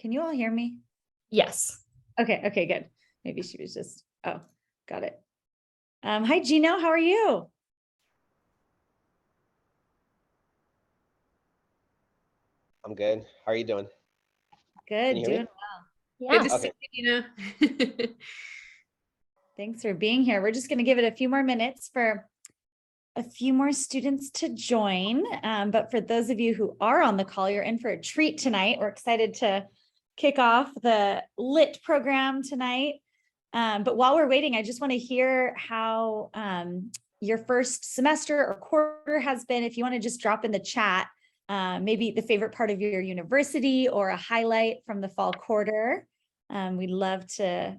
Can you all hear me? Yes. Okay, good. Maybe she was just, oh, got it. Hi, Geno, how are you? I'm good. How are you doing? Good, you hear me? doing Yeah. Good to see you, Gina. Thanks for being here. We're just going to give it a few more minutes for a few more students to join. But for those of you who are on the call, you're in for a treat tonight. We're excited to kick off the lit program tonight. But while we're waiting, I just want to hear how your first semester or quarter has been. If you want to just drop in the chat, maybe the favorite part of your university or a highlight from the fall quarter. We'd love to,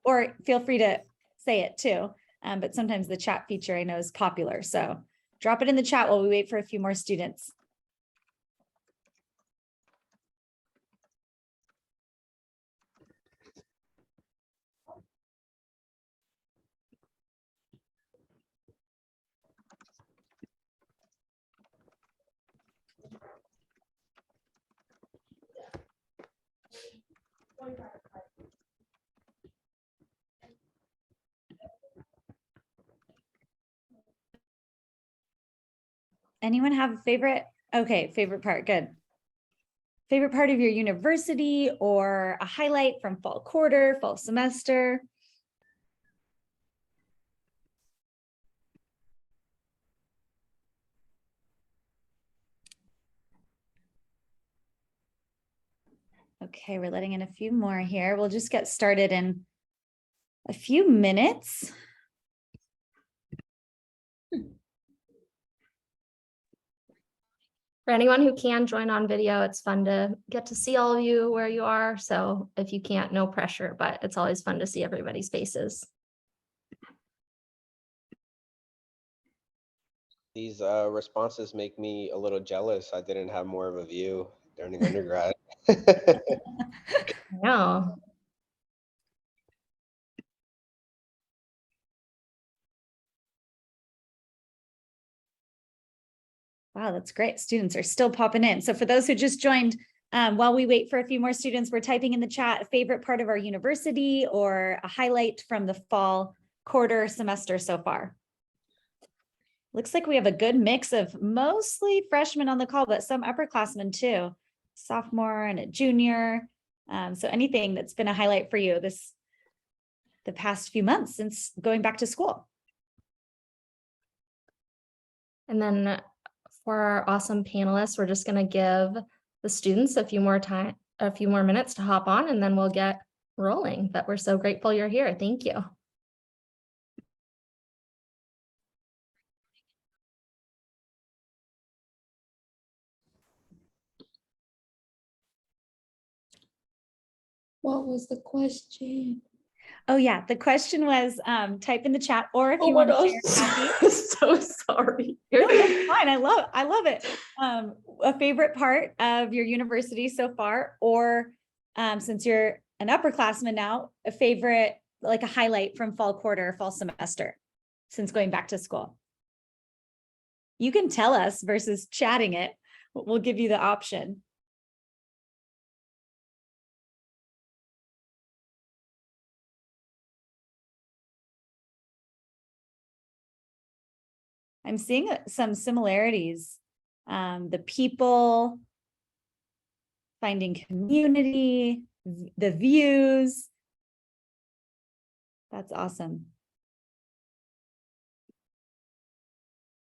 or feel free to say it too. But sometimes the chat feature I know is popular. So drop it in the chat while we wait for a few more students. Anyone have a favorite? Okay, favorite part, good. Favorite part of your university or a highlight from fall quarter, fall semester? Okay, we're letting in a few more here. We'll just get started in a few minutes. For anyone who can join on video, it's fun to get to see all of you where you are. So if you can't, no pressure, but it's always fun to see everybody's faces. These responses make me a little jealous. I didn't have more of a view during undergrad. No. Wow, that's great. Students are still popping in. So for those who just joined, while we wait for a few more students, we're typing in the chat a favorite part of our university or a highlight from the fall quarter semester so far. Looks like we have a good mix of mostly freshmen on the call, but some upperclassmen too, sophomore and a junior. So anything that's been a highlight for you the past few months since going back to school. And then for our awesome panelists, we're just going to give the students a few more minutes to hop on, and then we'll get rolling. But we're so grateful you're here. Thank you. What was the question? Oh yeah, the question was type in the chat, or if you want to share. So sorry. No, that's fine. I love it. A favorite part of your university so far, or since you're an upperclassman now, a favorite, like a highlight from fall quarter, fall semester, since going back to school. You can tell us versus chatting it. We'll give you the option. I'm seeing some similarities. The people, finding community, the views. That's awesome.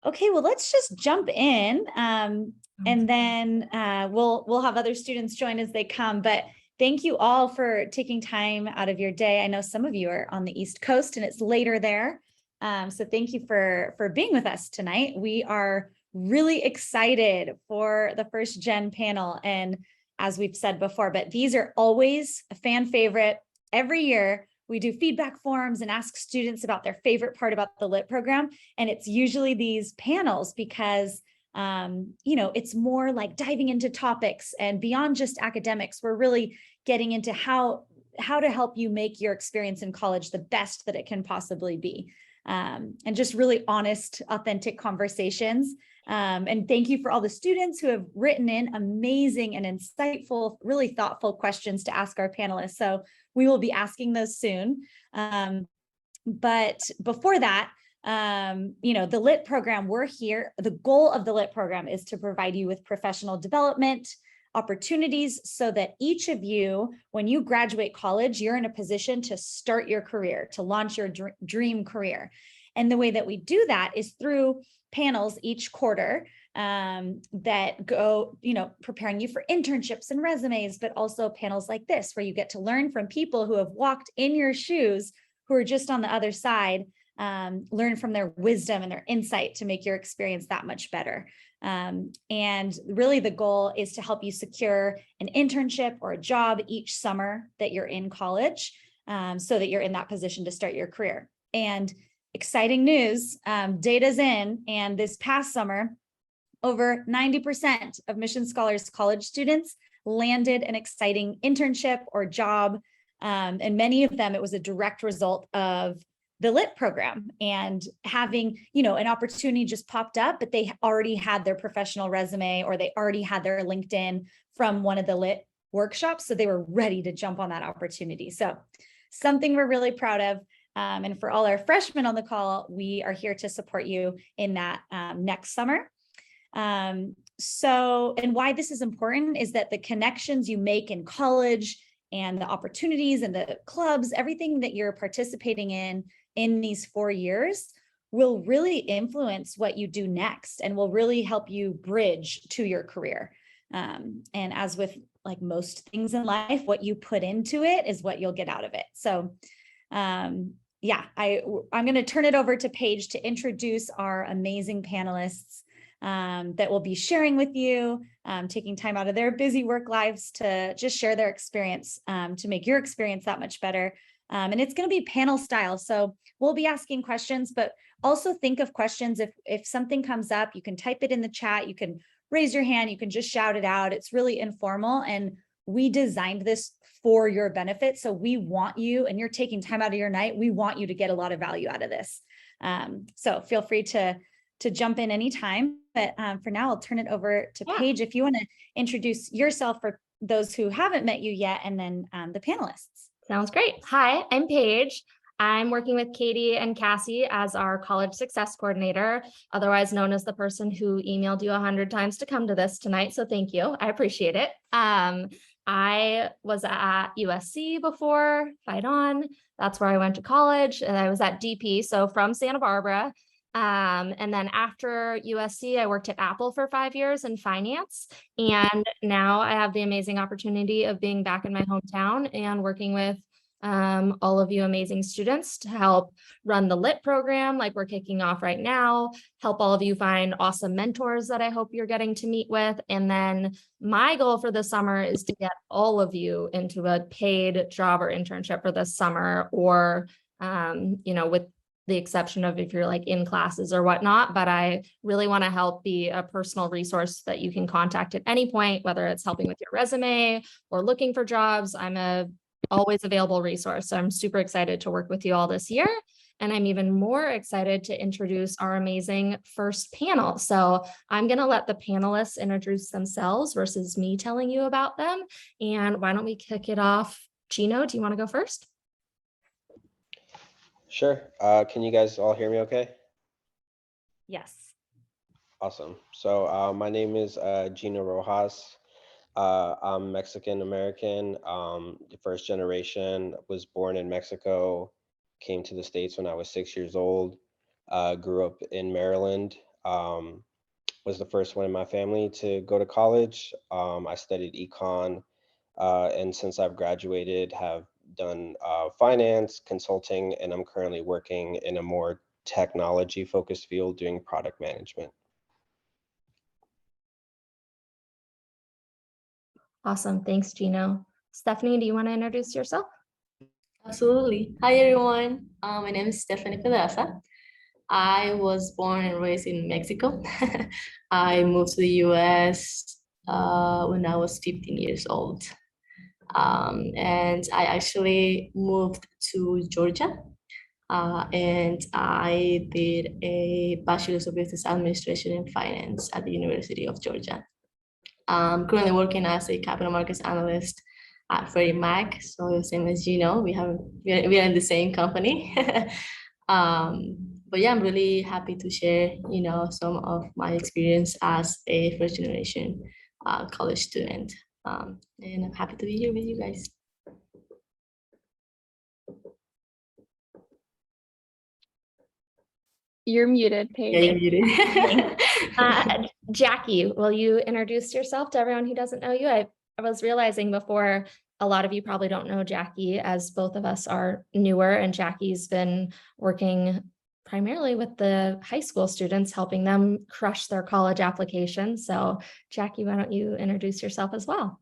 Okay, well, let's just jump in and then we'll have other students join as they come. But thank you all for taking time out of your day. I know some of you are on the East Coast and it's later there. So thank you for being with us tonight. We are really excited for the first gen panel. And as we've said before, but these are always a fan favorite. Every year we do feedback forums and ask students about their favorite part about the lit program. And it's usually these panels because it's more like diving into topics and beyond just academics. We're really getting into how to help you make your experience in college the best that it can possibly be. And just really honest, authentic conversations. And thank you for all the students who have written in amazing and insightful, really thoughtful questions to ask our panelists. So we will be asking those soon. But before that, the LIT program, we're here. The goal of the LIT program is to provide you with professional development opportunities so that each of you, when you graduate college, you're in a position to start your career, to launch your dream career. And the way that we do that is through panels each quarter that go, preparing you for internships and resumes, but also panels like this, where you get to learn from people who have walked in your shoes, who are just on the other side, learn from their wisdom and their insight to make your experience that much better. And really the goal is to help you secure an internship or a job each summer that you're in college, so that you're in that position to start your career. And exciting news, data's in, and this past summer, over 90% of Mission Scholars college students landed an exciting internship or job. And many of them, it was a direct result of the LIT program, and having, an opportunity just popped up, but they already had their professional resume or they already had their LinkedIn from one of the LIT workshops. So they were ready to jump on that opportunity. So something we're really proud of. And for all our freshmen on the call, we are here to support you in that next summer. And why this is important is that the connections you make in college and the opportunities and the clubs, everything that you're participating in these 4 years will really influence what you do next and will really help you bridge to your career. And as with like most things in life, what you put into it is what you'll get out of it. So I'm going to turn it over to Paige to introduce our amazing panelists that will be sharing with you, taking time out of their busy work lives to just share their experience to make your experience that much better. And it's going to be panel style. So we'll be asking questions, but also think of questions. If something comes up, you can type it in the chat, you can raise your hand, you can just shout it out. It's really informal, and we designed this for your benefit. So we want you, and you're taking time out of your night, we want you to get a lot of value out of this. So feel free to jump in anytime. But for now, I'll turn it over to Paige if you want to introduce yourself for those who haven't met you yet, and then the panelists. Sounds great. Hi, I'm Paige. I'm working with Katie and Cassie as our college success coordinator, otherwise known as the person who emailed you 100 times to come to this tonight. So thank you. I appreciate it. I was at USC before, Fight On. That's where I went to college, and I was at DP, so from Santa Barbara. And then after USC, I worked at Apple for 5 years in finance. And now I have the amazing opportunity of being back in my hometown and working with all of you amazing students to help run the LIT program like we're kicking off right now, help all of you find awesome mentors that I hope you're getting to meet with. And then my goal for the summer is to get all of you into a paid job or internship for this summer, or, with the exception of if you're like in classes or whatnot, but I really want to help be a personal resource that you can contact at any point, whether it's helping with your resume or looking for jobs. I'm a always available resource. So I'm super excited to work with you all this year. And I'm even more excited to introduce our amazing first panel. So I'm going to let the panelists introduce themselves versus me telling you about them. And why don't we kick it off? Geno, do you want to go first? Sure. Can you guys all hear me okay? Yes. Awesome. So my name is Gina Rojas. I'm Mexican American, first generation, was born in Mexico, came to the States when I was 6 years old, grew up in Maryland, was the first one in my family to go to college. I studied econ, and since I've graduated, have done finance, consulting, and I'm currently working in a more technology-focused field doing product management. Awesome. Thanks, Geno. Sthefany, do you want to introduce yourself? Absolutely. Hi, everyone. My name is Sthefany Palazza. I was born and raised in Mexico. I moved to the US when I was 15 years old. And I actually moved to Georgia and I did a Bachelor's of Business Administration and Finance at the University of Georgia. I'm currently working as a capital markets analyst at Freddie Mac. So same as Geno, we are in the same company. But yeah, I'm really happy to share, some of my experience as a first generation college student. And I'm happy to be here with you guys. You're muted, Paige. Yeah, you're muted. Jackie, will you introduce yourself to everyone who doesn't know you? I was realizing before, a lot of you probably don't know Jackie, as both of us are newer, and Jackie's been working primarily with the high school students, helping them crush their college applications. So Jackie, why don't you introduce yourself as well?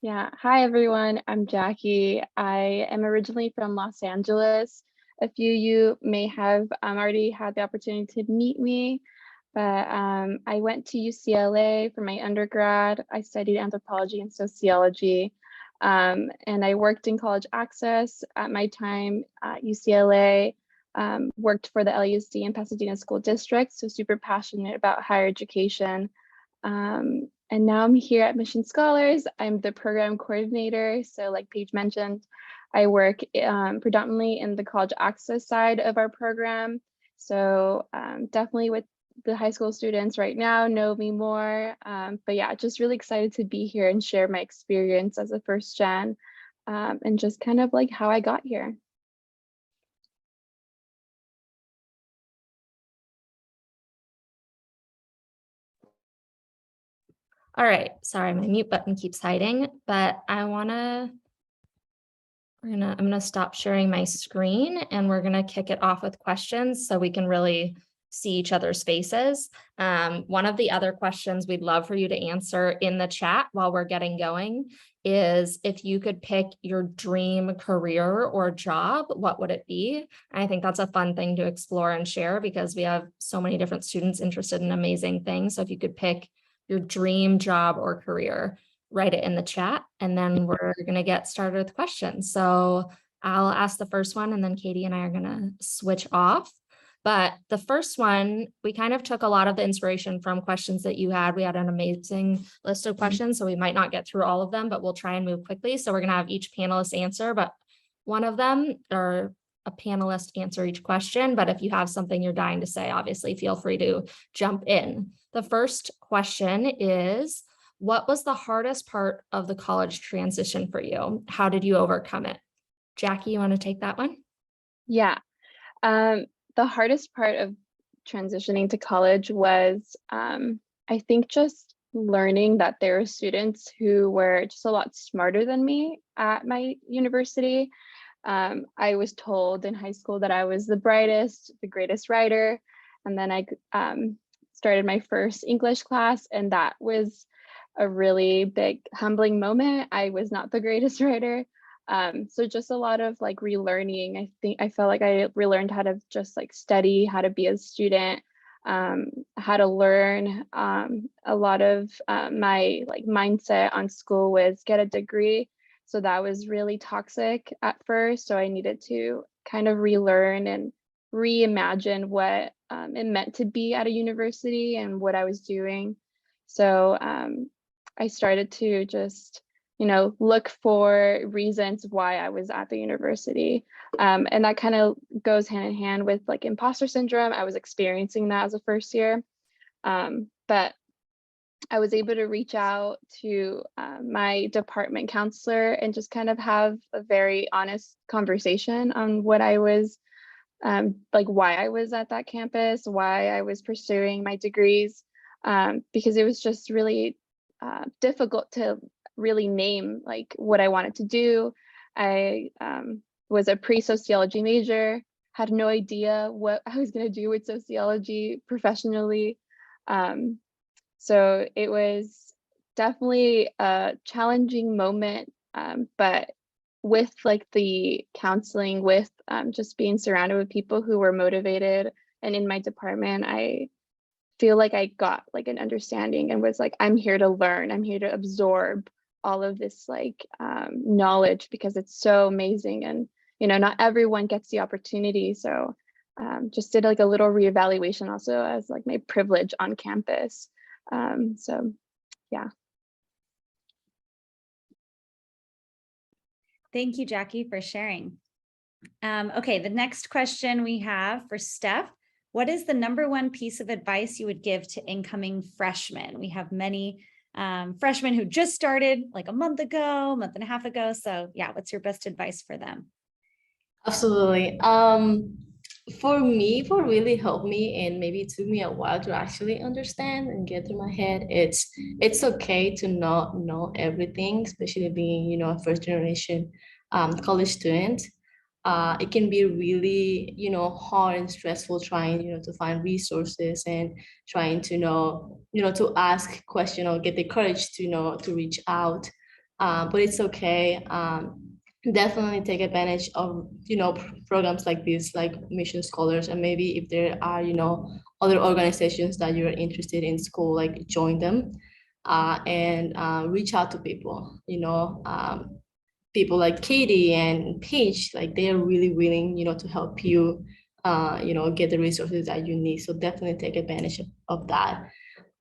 Yeah. Hi, everyone. I'm Jackie. I am originally from Los Angeles. A few of you may have already had the opportunity to meet me, but I went to UCLA for my undergrad. I studied anthropology and sociology, and I worked in college access at my time at UCLA, worked for the LUC and Pasadena School District, so super passionate about higher education. And now I'm here at Mission Scholars. I'm the program coordinator. So like Paige mentioned, I work predominantly in the college access side of our program. So definitely with the high school students right now know me more. But yeah, just really excited to be here and share my experience as a first gen and just kind of like how I got here. All right, sorry, my mute button keeps hiding, but I'm gonna stop sharing my screen and we're gonna kick it off with questions so we can really see each other's faces. One of the other questions we'd love for you to answer in the chat while we're getting going is, if you could pick your dream career or job, what would it be? And I think that's a fun thing to explore and share because we have so many different students interested in amazing things. So if you could pick your dream job or career, write it in the chat, and then we're going to get started with questions. So I'll ask the first one, and then Katie and I are going to switch off. But the first one, we kind of took a lot of the inspiration from questions that you had. We had an amazing list of questions, so we might not get through all of them, but we'll try and move quickly. So we're going to have each panelist answer, but one of them, or a panelist, answer each question. But if you have something you're dying to say, obviously feel free to jump in. The first question is, what was the hardest part of the college transition for you? How did you overcome it? Jackie, you want to take that one? Yeah. The hardest part of transitioning to college was, I think, just learning that there are students who were just a lot smarter than me at my university. I was told in high school that I was the brightest, the greatest writer. And then I started my first English class, and that was a really big humbling moment. I was not the greatest writer. So just a lot of like relearning. I felt like I relearned how to just like study, how to be a student, how to learn. A lot of my like mindset on school was get a degree. So that was really toxic at first. So I needed to kind of relearn and reimagine what it meant to be at a university and what I was doing. So I started to just, look for reasons why I was at the university. And that kind of goes hand in hand with like imposter syndrome. I was experiencing that as a first year. But I was able to reach out to my department counselor and just kind of have a very honest conversation on what I was, like why I was at that campus, why I was pursuing my degrees, because it was just really difficult to really name like what I wanted to do. I was a pre-sociology major, had no idea what I was going to do with sociology professionally. So it was definitely a challenging moment, but with like the counseling, with just being surrounded with people who were motivated, and in my department, I feel like I got like an understanding and was like, I'm here to learn, I'm here to absorb all of this like knowledge because it's so amazing. And not everyone gets the opportunity. So just did like a little reevaluation also as like my privilege on campus. So yeah. Thank you, Jackie, for sharing. Okay, the next question we have for Steph. What is the #1 piece of advice you would give to incoming freshmen? We have many freshmen who just started like a month and a half ago. So yeah, what's your best advice for them? Absolutely. For me, what really helped me, and maybe it took me a while to actually understand and get through my head, it's okay to not know everything, especially being, a first generation college student. It can be really, hard and stressful trying, to find resources and trying to know, to ask question or get the courage to, to reach out. But it's okay. Definitely take advantage of, programs like this, like Mission Scholars, and maybe if there are, other organizations that you're interested in school, like join them, and reach out to people, people like Katie and Paige, like they are really willing, to help you, get the resources that you need. So definitely take advantage of that.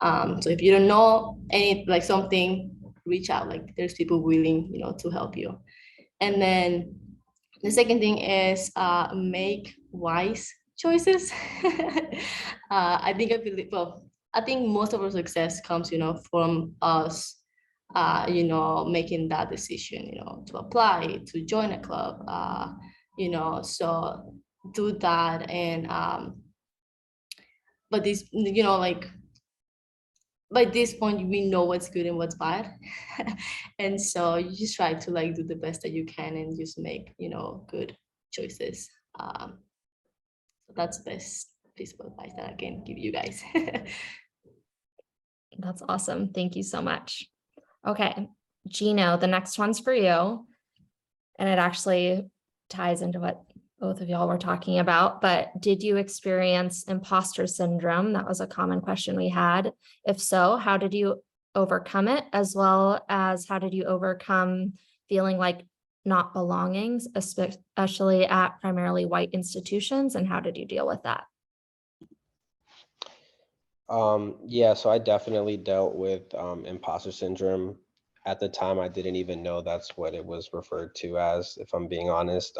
So if you don't know any, like something, reach out, like there's people willing, to help you. And then the second thing is make wise choices. I think most of our success comes, from us, making that decision, to apply, to join a club, so do that. And but this, like by this point, we know what's good and what's bad. And so you just try to like do the best that you can and just make, good choices. So that's the best piece of advice that I can give you guys. That's awesome. Thank you so much. Okay, Geno, the next one's for you. And it actually ties into what both of y'all were talking about, but did you experience imposter syndrome? That was a common question we had. If so, how did you overcome it? As well as how did you overcome feeling like not belonging, especially at primarily white institutions, and how did you deal with that? Yeah, so I definitely dealt with imposter syndrome. At the time, I didn't even know that's what it was referred to as, if I'm being honest.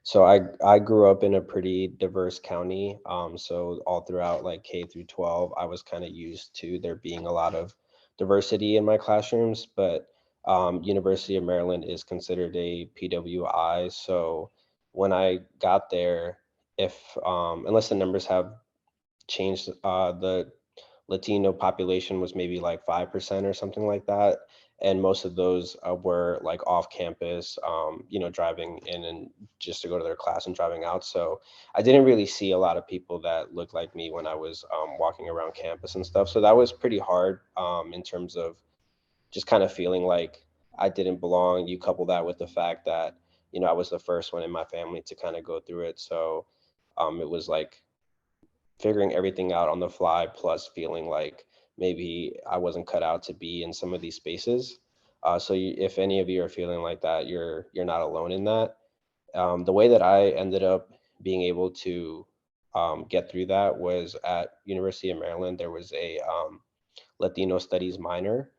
So I grew up in a pretty diverse county. So all throughout like K through 12, I was kind of used to there being a lot of diversity in my classrooms, but University of Maryland is considered a PWI. So when I got there, if unless the numbers have changed, the Latino population was maybe like 5% or something like that. And most of those were like off campus, driving in and just to go to their class and driving out. So I didn't really see a lot of people that looked like me when I was walking around campus and stuff. So that was pretty hard in terms of just kind of feeling like I didn't belong. You couple that with the fact that, I was the first one in my family to kind of go through it. So it was like figuring everything out on the fly, plus feeling like maybe I wasn't cut out to be in some of these spaces. So if any of you are feeling like that, you're not alone in that. The way that I ended up being able to get through that was at University of Maryland. There was a Latino Studies minor.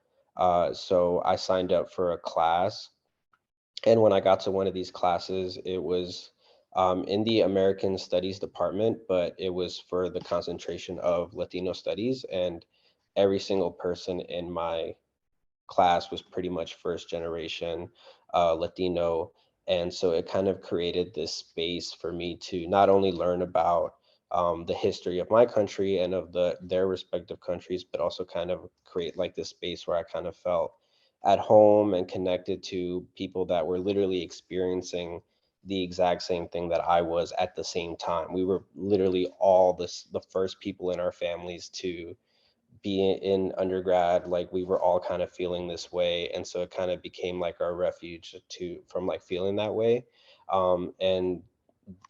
So I signed up for a class. And when I got to one of these classes, it was in the American Studies department, but it was for the concentration of Latino studies. And every single person in my class was pretty much first generation Latino. And so it kind of created this space for me to not only learn about the history of my country and of their respective countries, but also kind of create like this space where I kind of felt at home and connected to people that were literally experiencing the exact same thing that I was at the same time. We were literally all the first people in our families to be in undergrad. Like we were all kind of feeling this way, and so it kind of became like our refuge from like feeling that way. And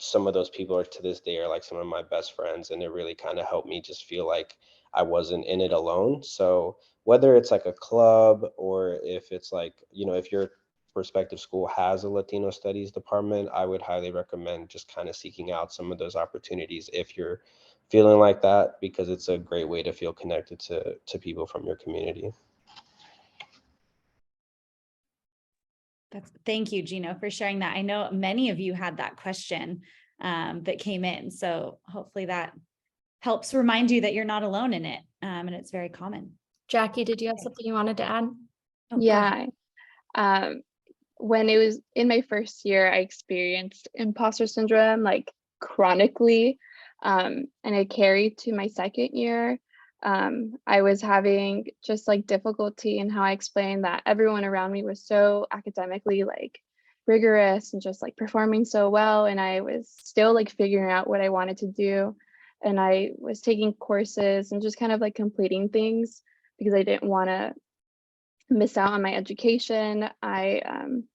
some of those people are to this day are like some of my best friends, and it really kind of helped me just feel like I wasn't in it alone. So whether it's like a club or if it's like, if you're prospective school has a Latino studies department, I would highly recommend just kind of seeking out some of those opportunities if you're feeling like that, because it's a great way to feel connected to people from your community. Thank you, Geno, for sharing that. I know many of you had that question that came in. So hopefully that helps remind you that you're not alone in it. And it's very common. Jackie, did you have something you wanted to add? Oh, go Yeah. When it was in my first year, I experienced imposter syndrome like chronically, and it carried to my second year. I was having just like difficulty in how I explained that everyone around me was so academically like rigorous and just like performing so well, and I was still like figuring out what I wanted to do. And I was taking courses and just kind of like completing things because I didn't want to miss out on my education. I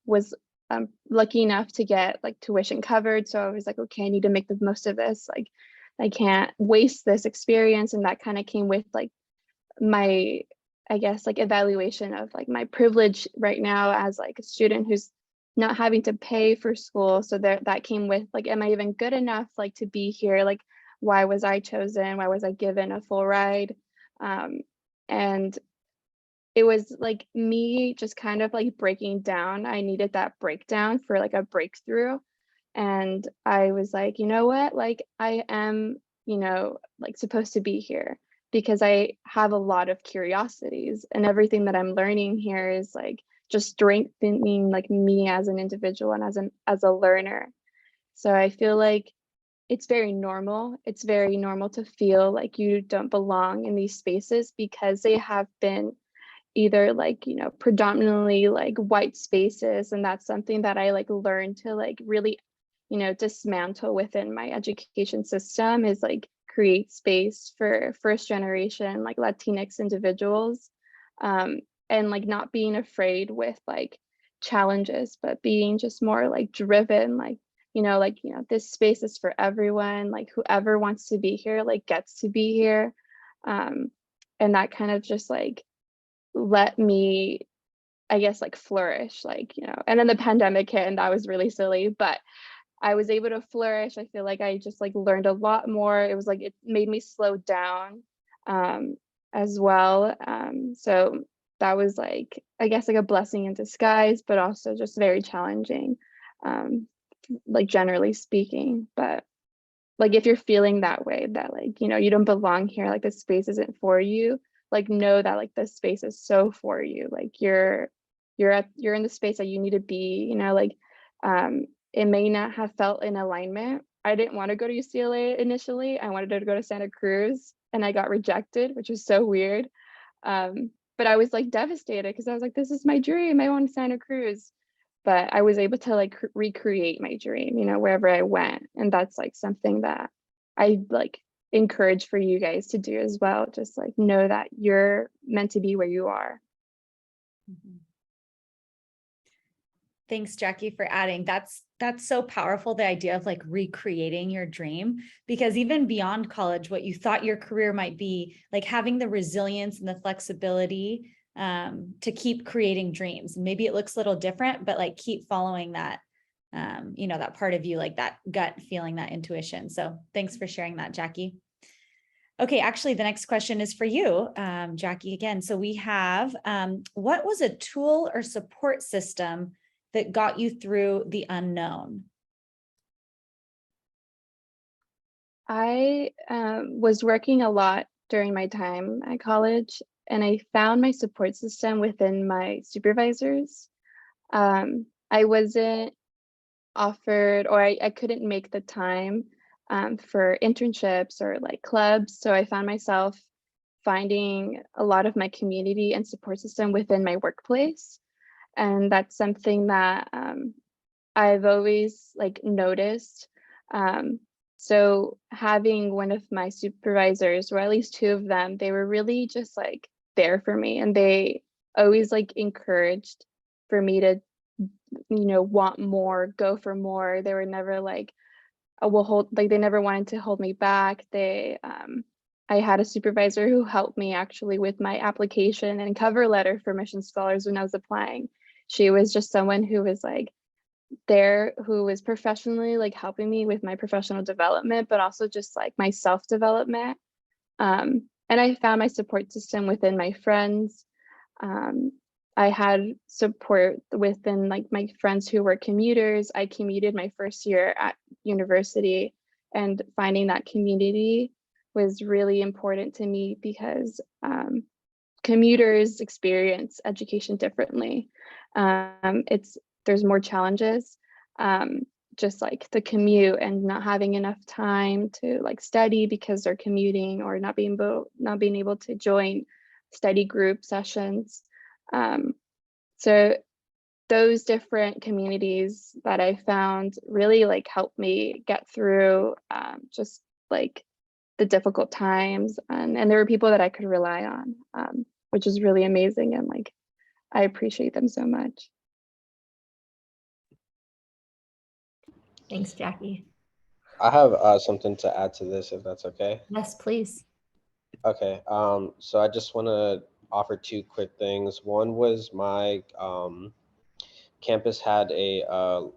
was lucky enough to get like tuition covered. So I was like, okay, I need to make the most of this. Like, I can't waste this experience. And that kind of came with like my, I guess, like evaluation of like my privilege right now as like a student who's not having to pay for school. So that came with like, am I even good enough like to be here? Like, why was I chosen? Why was I given a full ride? And it was like me just kind of like breaking down. I needed that breakdown for like a breakthrough. And I was like, you know what? Like I am, like supposed to be here because I have a lot of curiosities, and everything that I'm learning here is like just strengthening like me as an individual and as a learner. So I feel like it's very normal. It's very normal to feel like you don't belong in these spaces because they have been either like predominantly like white spaces, and that's something that I like learned to like really dismantle within my education system, is like create space for first generation like Latinx individuals, and like not being afraid with like challenges, but being just more like driven, like this space is for everyone, like whoever wants to be here like gets to be here. And that kind of just like let me, I guess, like flourish, like and then the pandemic hit and that was really silly, but I was able to flourish. I feel like I just like learned a lot more. It was like it made me slow down as well. So that was like, I guess, like a blessing in disguise, but also just very challenging, like generally speaking. But like if you're feeling that way, that like you don't belong here, like this space isn't for you, like know that like this space is so for you. Like you're in the space that you need to be. Like it may not have felt in alignment. I didn't want to go to UCLA initially. I wanted to go to Santa Cruz and I got rejected, which was so weird. But I was like devastated because I was like, this is my dream. I want Santa Cruz. But I was able to like recreate my dream, wherever I went. And that's like something that I like encourage for you guys to do as well. Just like know that you're meant to be where you are. Thanks, Jackie, for adding. That's so powerful, the idea of like recreating your dream, because even beyond college, what you thought your career might be, like having the resilience and the flexibility to keep creating dreams. Maybe it looks a little different, but like keep following that, that part of you, like that gut feeling, that intuition. So thanks for sharing that, Jackie. Okay, actually, the next question is for you, Jackie, again. So we have, what was a tool or support system that got you through the unknown? I was working a lot during my time at college, and I found my support system within my supervisors. I wasn't offered, or I couldn't make the time for internships or like clubs. So I found myself finding a lot of my community and support system within my workplace. And that's something that I've always like noticed. So having one of my supervisors, or at least two of them, they were really just like there for me, and they always like encouraged for me to want more, go for more. They were never like, oh, we'll hold, like they never wanted to hold me back. I had a supervisor who helped me actually with my application and cover letter for Mission Scholars when I was applying. She was just someone who was like there, who was professionally like helping me with my professional development, but also just like my self-development. And I found my support system within my friends. I had support within like my friends who were commuters. I commuted my first year at university, and finding that community was really important to me because commuters experience education differently. There's more challenges, just like the commute and not having enough time to like study because they're commuting, or not being able to join study group sessions. So those different communities that I found really like helped me get through just like the difficult times, and there were people that I could rely on, which is really amazing, and like I appreciate them so much. Thanks, Jackie. I have something to add to this, if that's okay. Yes, please. Okay, so I just want to offer two quick things. One was my campus had a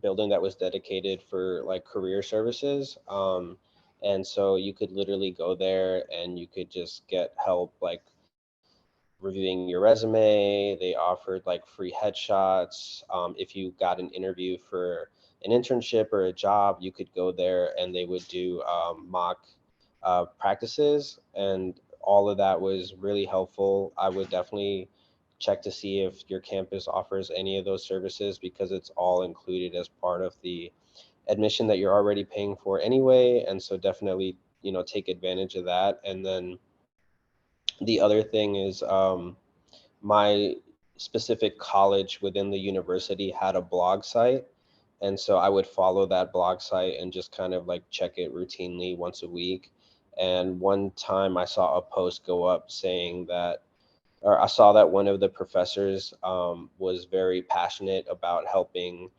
building that was dedicated for like career services. And so you could literally go there and you could just get help like reviewing your resume. They offered like free headshots. If you got an interview for an internship or a job, you could go there and they would do mock practices, and all of that was really helpful. I would definitely check to see if your campus offers any of those services, because it's all included as part of the admission that you're already paying for anyway. And so definitely, take advantage of that. And then the other thing is my specific college within the university had a blog site. And so I would follow that blog site and just kind of like check it routinely once a week. And one time I saw a post go up saying that, or I saw that one of the professors was very passionate about helping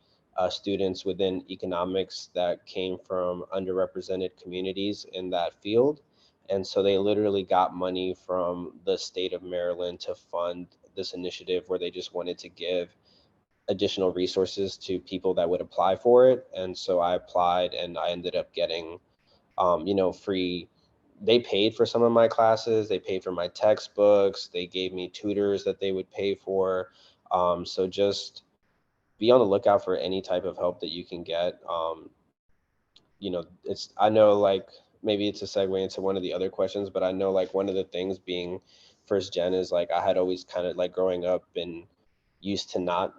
students within economics that came from underrepresented communities in that field. And so they literally got money from the state of Maryland to fund this initiative where they just wanted to give additional resources to people that would apply for it. And so I applied and I ended up getting, free. They paid for some of my classes. They paid for my textbooks. They gave me tutors that they would pay for. So just be on the lookout for any type of help that you can get. I know like maybe it's a segue into one of the other questions, but I know like one of the things being first gen is like I had always kind of like growing up been used to not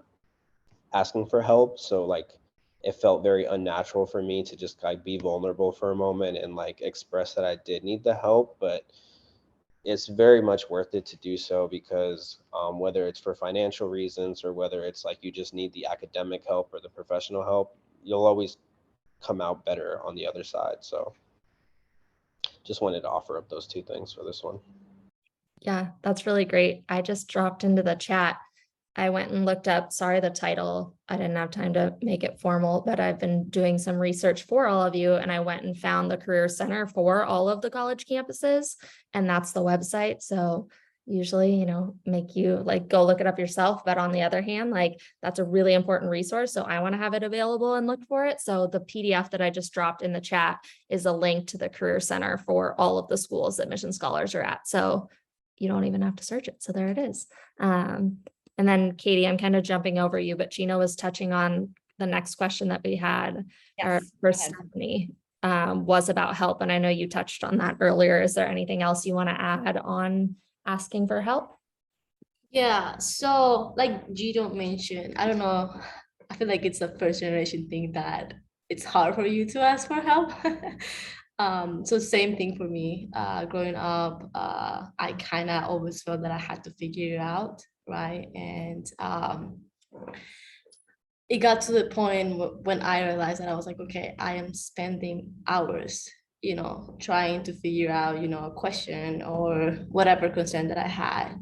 asking for help. So like it felt very unnatural for me to just like be vulnerable for a moment and like express that I did need the help. But it's very much worth it to do so, because whether it's for financial reasons or whether it's like you just need the academic help or the professional help, you'll always come out better on the other side. So just wanted to offer up those two things for this one. Yeah, that's really great. I just dropped into the chat. I went and looked up, sorry, the title. I didn't have time to make it formal, but I've been doing some research for all of you, and I went and found the Career Center for all of the college campuses, and that's the website. So usually, make you like go look it up yourself. But on the other hand, like that's a really important resource. So I want to have it available and look for it. So the PDF that I just dropped in the chat is a link to the Career Center for all of the schools that Mission Scholars are at. So you don't even have to search it. So there it is. And then Katie, I'm kind of jumping over you, but Gina was touching on the next question that we had, or Yes, for go ahead. Sthefany, was about help. And I know you touched on that earlier. Is there anything else you want to add on asking for help? Yeah, so like Gino mentioned, I don't know, I feel like it's a first generation thing that it's hard for you to ask for help. So same thing for me. Growing up, I kind of always felt that I had to figure it out, right? And it got to the point when I realized that I was like, okay, I am spending hours, trying to figure out, a question or whatever concern that I had,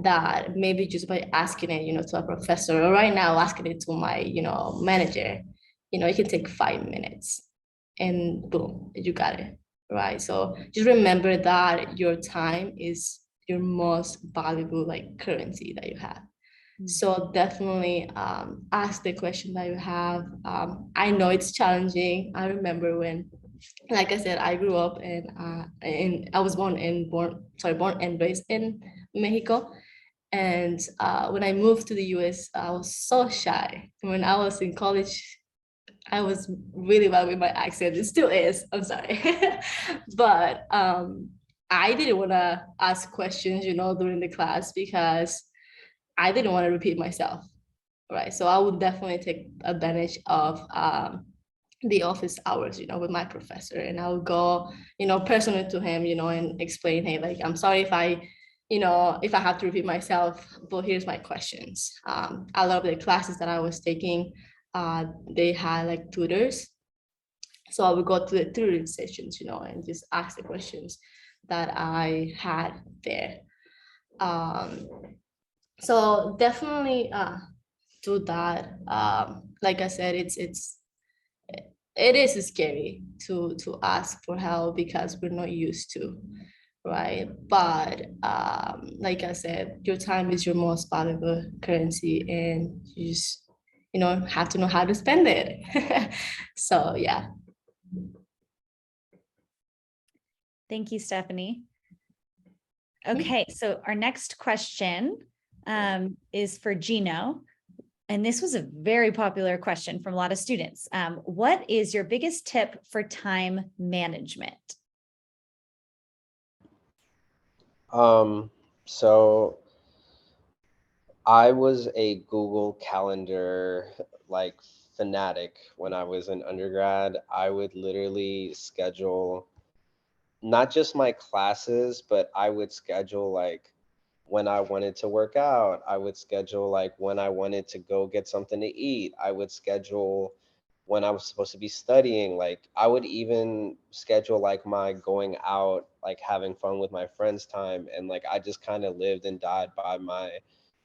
that maybe just by asking it, to a professor, or right now asking it to my, manager, it can take 5 minutes and boom, you got it, right? So just remember that your time is your most valuable like currency that you have. So definitely ask the question that you have. I know it's challenging. I remember when, like I said, I grew up in I was born and raised in Mexico. And when I moved to the US, I was so shy. When I was in college, I was really bad with my accent. It still is. I'm sorry. But I didn't want to ask questions, during the class because I didn't want to repeat myself. Right. So I would definitely take advantage of the office hours, with my professor. And I would go, personally to him, and explain, hey, like, I'm sorry if I have to repeat myself, but here's my questions. A lot of the classes that I was taking, they had like tutors. So I would go to the tutoring sessions, and just ask the questions that I had there. Um, so definitely do that. Like I said, it is scary to ask for help because we're not used to, right? But like I said, your time is your most valuable currency, and you just have to know how to spend it. So yeah. Thank you, Sthefany. Okay, so our next question is for Geno. And this was a very popular question from a lot of students. What is your biggest tip for time management? So I was a Google Calendar like fanatic when I was in undergrad. I would literally schedule not just my classes, but I would schedule like when I wanted to work out. I would schedule like when I wanted to go get something to eat. I would schedule when I was supposed to be studying. Like I would even schedule like my going out, like having fun with my friends time. And like I just kind of lived and died by my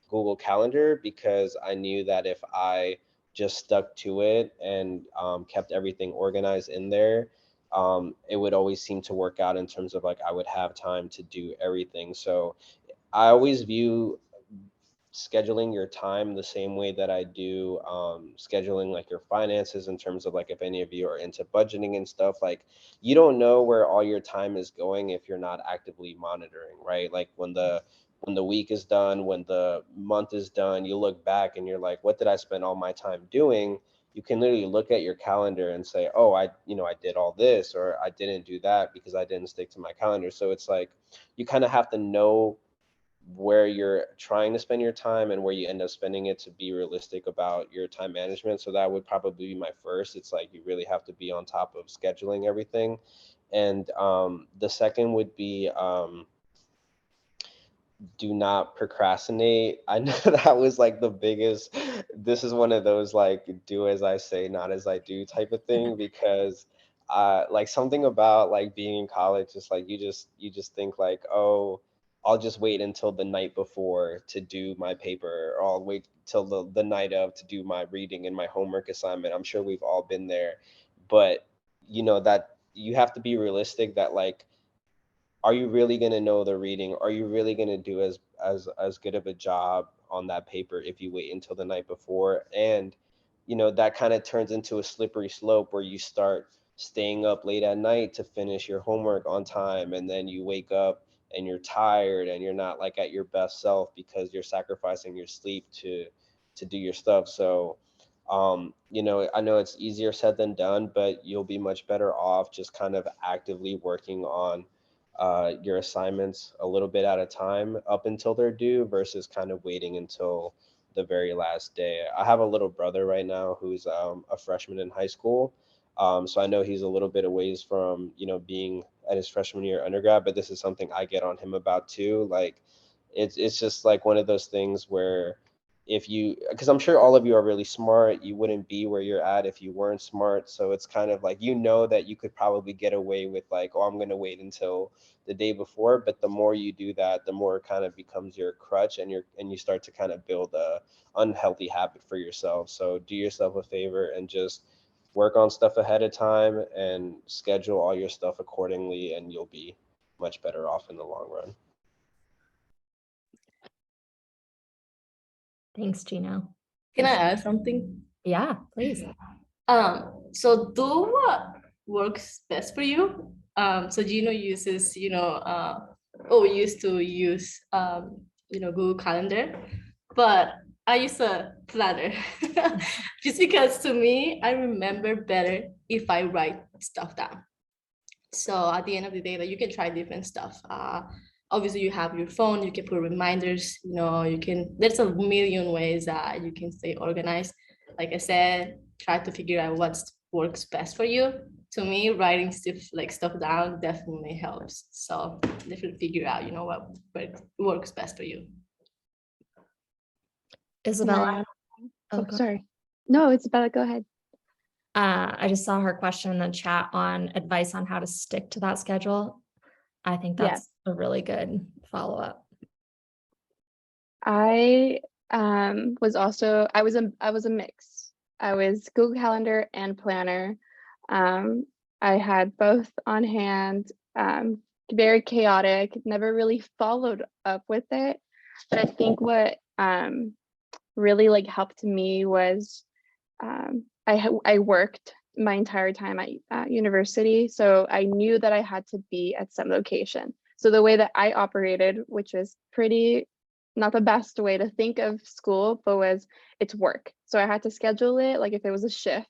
Google Calendar because I knew that if I just stuck to it and kept everything organized in there, it would always seem to work out in terms of like I would have time to do everything. So I always view scheduling your time the same way that I do scheduling like your finances in terms of like if any of you are into budgeting and stuff, like you don't know where all your time is going if you're not actively monitoring, right? Like when the week is done, when the month is done, you look back and you're like, what did I spend all my time doing? You can literally look at your calendar and say, oh, I did all this, or I didn't do that because I didn't stick to my calendar. So it's like you kind of have to know where you're trying to spend your time and where you end up spending it to be realistic about your time management. So that would probably be my first. It's like you really have to be on top of scheduling everything. And the second would be do not procrastinate. I know that was like the biggest, this is one of those like do as I say, not as I do type of thing, because like something about like being in college, just like you just think like, oh, I'll just wait until the night before to do my paper, or I'll wait till the night of to do my reading and my homework assignment. I'm sure we've all been there. But that you have to be realistic that like, are you really going to know the reading? Are you really going to do as good of a job on that paper if you wait until the night before? And that kind of turns into a slippery slope where you start staying up late at night to finish your homework on time, and then you wake up and you're tired and you're not like at your best self because you're sacrificing your sleep to do your stuff. So I know it's easier said than done, but you'll be much better off just kind of actively working on your assignments a little bit at a time up until they're due versus kind of waiting until the very last day. I have a little brother right now who's a freshman in high school. So I know he's a little bit a ways from, being at his freshman year undergrad, but this is something I get on him about too. Like it's just like one of those things where because I'm sure all of you are really smart, you wouldn't be where you're at if you weren't smart. So it's kind of like, that you could probably get away with like, oh, I'm going to wait until the day before. But the more you do that, the more it kind of becomes your crutch, and you start to kind of build a unhealthy habit for yourself. So do yourself a favor and just work on stuff ahead of time and schedule all your stuff accordingly, and you'll be much better off in the long run. Thanks, Gino. Can I add something? Yeah, please. So do what works best for you. So Gino uses, used to use, Google Calendar, but I use a planner just because to me, I remember better if I write stuff down. So at the end of the day, that you can try different stuff. Obviously you have your phone, you can put reminders, there's a million ways that you can stay organized. Like I said, try to figure out what works best for you. To me, writing stuff down definitely helps. So definitely figure out, what works best for you. Isabella. Oh, go- sorry. No, Isabella, go ahead. I just saw her question in the chat on advice on how to stick to that schedule. I think Yeah. that's a really good follow-up. I was a mix. I was Google Calendar and Planner. I had both on hand, very chaotic, never really followed up with it. But I think what really like helped me was I worked my entire time at university, so I knew that I had to be at some location. So the way that I operated, which was pretty not the best way to think of school, but it's work. So I had to schedule it like if it was a shift,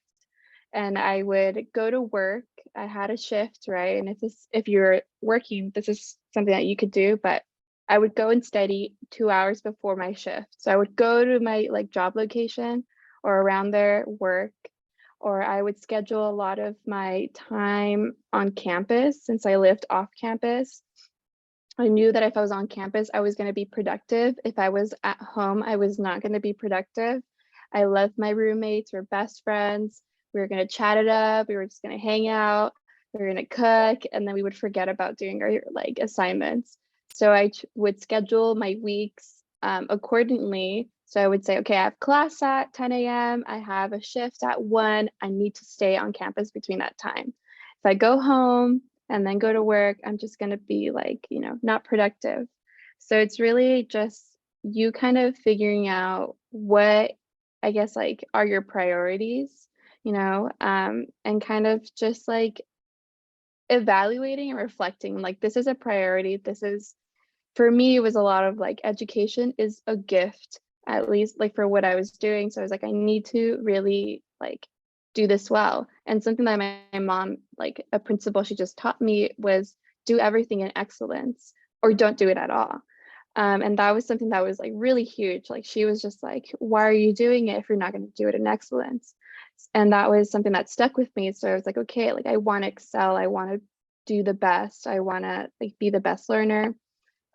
and I would go to work. I had a shift, right? And if you're working, this is something that you could do, but I would go and study 2 hours before my shift. So I would go to my like job location or around there, work, or I would schedule a lot of my time on campus since I lived off campus. I knew that if I was on campus, I was going to be productive. If I was at home, I was not going to be productive. I loved my roommates. We're best friends. We were going to chat it up. We were just going to hang out. We were going to cook, and then we would forget about doing our like assignments. So I would schedule my weeks accordingly. So I would say, okay, I have class at 10 a.m. I have a shift at 1. I need to stay on campus between that time. If I go home and then go to work, I'm just going to be like, not productive. So it's really just you kind of figuring out what, I guess, like are your priorities, and kind of just like evaluating and reflecting, like, this is a priority. For me, it was a lot of like education is a gift, at least like for what I was doing. So I was like, I need to really like do this well. And something that my mom, like a principle she just taught me, was do everything in excellence or don't do it at all. And that was something that was like really huge. Like she was just like, why are you doing it if you're not going to do it in excellence? And that was something that stuck with me. So I was like, okay, like I want to excel. I want to do the best. I want to like be the best learner.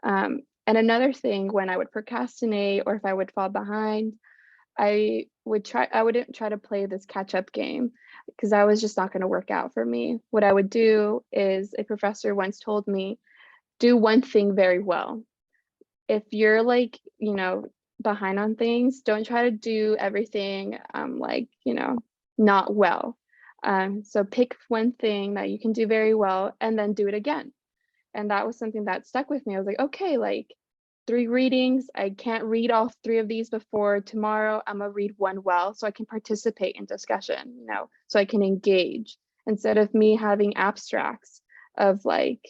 And another thing, when I would procrastinate or if I would fall behind, I wouldn't try to play this catch up game because that was just not going to work out for me. What I would do is, a professor once told me, do one thing very well. If you're like, behind on things, don't try to do everything not well. So pick one thing that you can do very well and then do it again. And that was something that stuck with me. I was like, okay, like 3 readings. I can't read all 3 of these before tomorrow. I'm gonna read one well so I can participate in discussion, so I can engage instead of me having abstracts of like,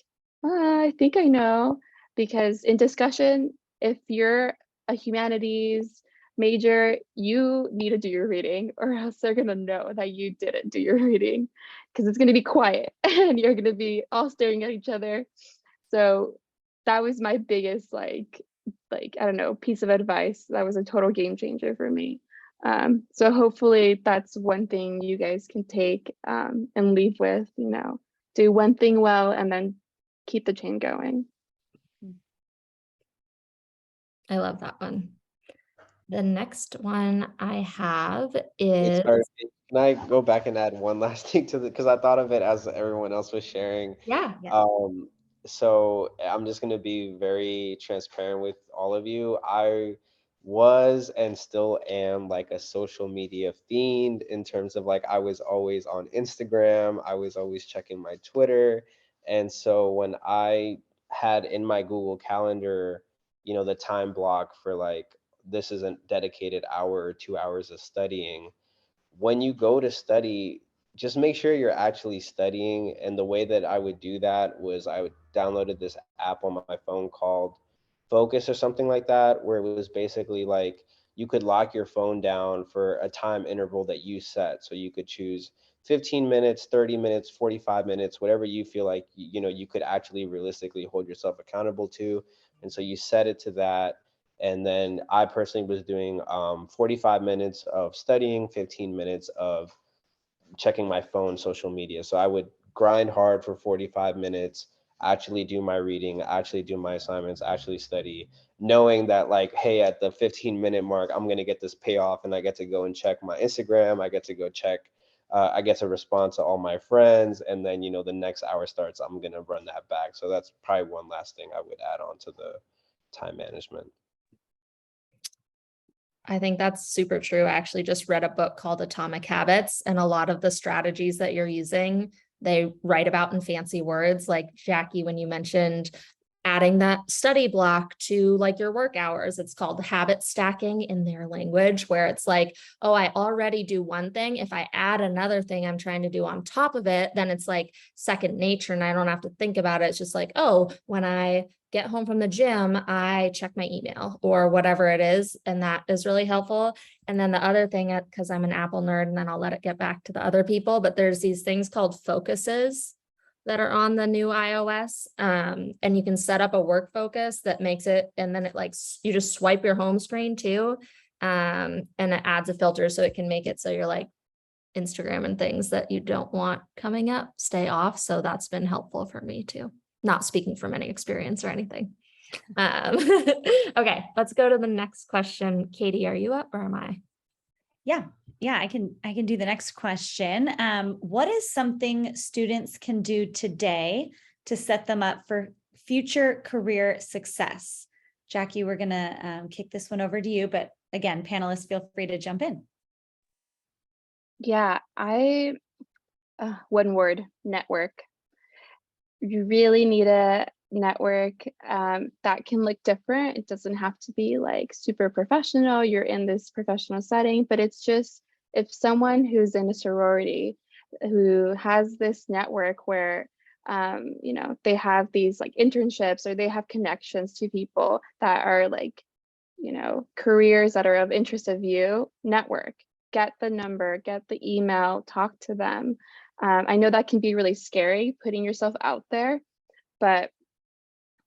I think I know. Because in discussion, if you're a humanities major, you need to do your reading or else they're gonna know that you didn't do your reading because it's gonna be quiet and you're gonna be all staring at each other. So that was my biggest like I don't know, piece of advice. That was a total game changer for me. So hopefully that's one thing you guys can take and leave with, do one thing well and then keep the chain going. I love that one. The next one I have Hey, is, sorry, can I go back and add one last thing to because I thought of it as everyone else was sharing. yeah. So I'm just going to be very transparent with all of you. I was and still am like a social media fiend in terms of like I was always on Instagram. I was always checking my Twitter. And so when I had in my Google Calendar, the time block for like this is a dedicated hour or 2 hours of studying. When you go to study, just make sure you're actually studying. And the way that I would do that was I would downloaded this app on my phone called Focus or something like that, where it was basically like you could lock your phone down for a time interval that you set. So you could choose 15 minutes, 30 minutes, 45 minutes, whatever you feel like, you know, you could actually realistically hold yourself accountable to. And so you set it to that. And then I personally was doing 45 minutes of studying, 15 minutes of checking my phone, social media. So I would grind hard for 45 minutes, actually do my reading, actually do my assignments, actually study, knowing that like, hey, at the 15-minute mark, I'm gonna get this payoff and I get to go and check my Instagram. I get to go check, I get to respond to all my friends. And then, you know, the next hour starts, I'm gonna run that back. So that's probably one last thing I would add on to the time management. I think that's super true. I actually just read a book called Atomic Habits, and a lot of the strategies that you're using, they write about in fancy words. Like Jackie, when you mentioned adding that study block to like your work hours, it's called habit stacking in their language, where it's like, oh, I already do one thing. If I add another thing I'm trying to do on top of it, then it's like second nature and I don't have to think about it. It's just like, oh, when I get home from the gym, I check my email or whatever it is. And that is really helpful. And then the other thing, because I'm an Apple nerd, and then I'll let it get back to the other people, but there's these things called focuses that are on the new iOS. And you can set up a work focus that makes it, and then it like, you just swipe your home screen too. And it adds a filter so it can make it so you're like Instagram and things that you don't want coming up, stay off. So that's been helpful for me too. Not speaking from any experience or anything. Okay, let's go to the next question. Katie, are you up or am I? Yeah, I can do the next question. What is something students can do today to set them up for future career success? Jackie, we're gonna kick this one over to you, but again, panelists, feel free to jump in. Yeah, one word, network. You really need a network that can look different. It doesn't have to be like super professional. You're in this professional setting, but it's just if someone who's in a sorority who has this network where you know, they have these like internships or they have connections to people that are like, you know, careers that are of interest of you, network, get the number, get the email, talk to them. I know that can be really scary putting yourself out there, but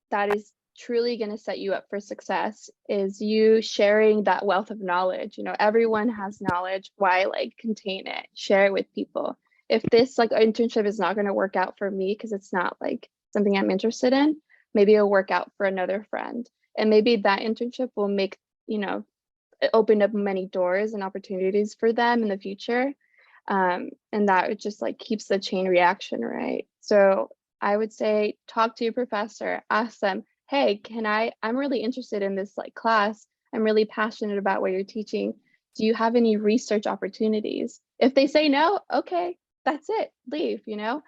that is truly going to set you up for success, is you sharing that wealth of knowledge. You know, everyone has knowledge. Why like contain it? Share it with people. If this like internship is not going to work out for me because it's not like something I'm interested in, maybe it'll work out for another friend. And maybe that internship will make, you know, open up many doors and opportunities for them in the future. And that just like keeps the chain reaction, right? So I would say talk to your professor, ask them, hey, I'm really interested in this like class. I'm really passionate about what you're teaching. Do you have any research opportunities? If they say no, okay, that's it, leave, you know,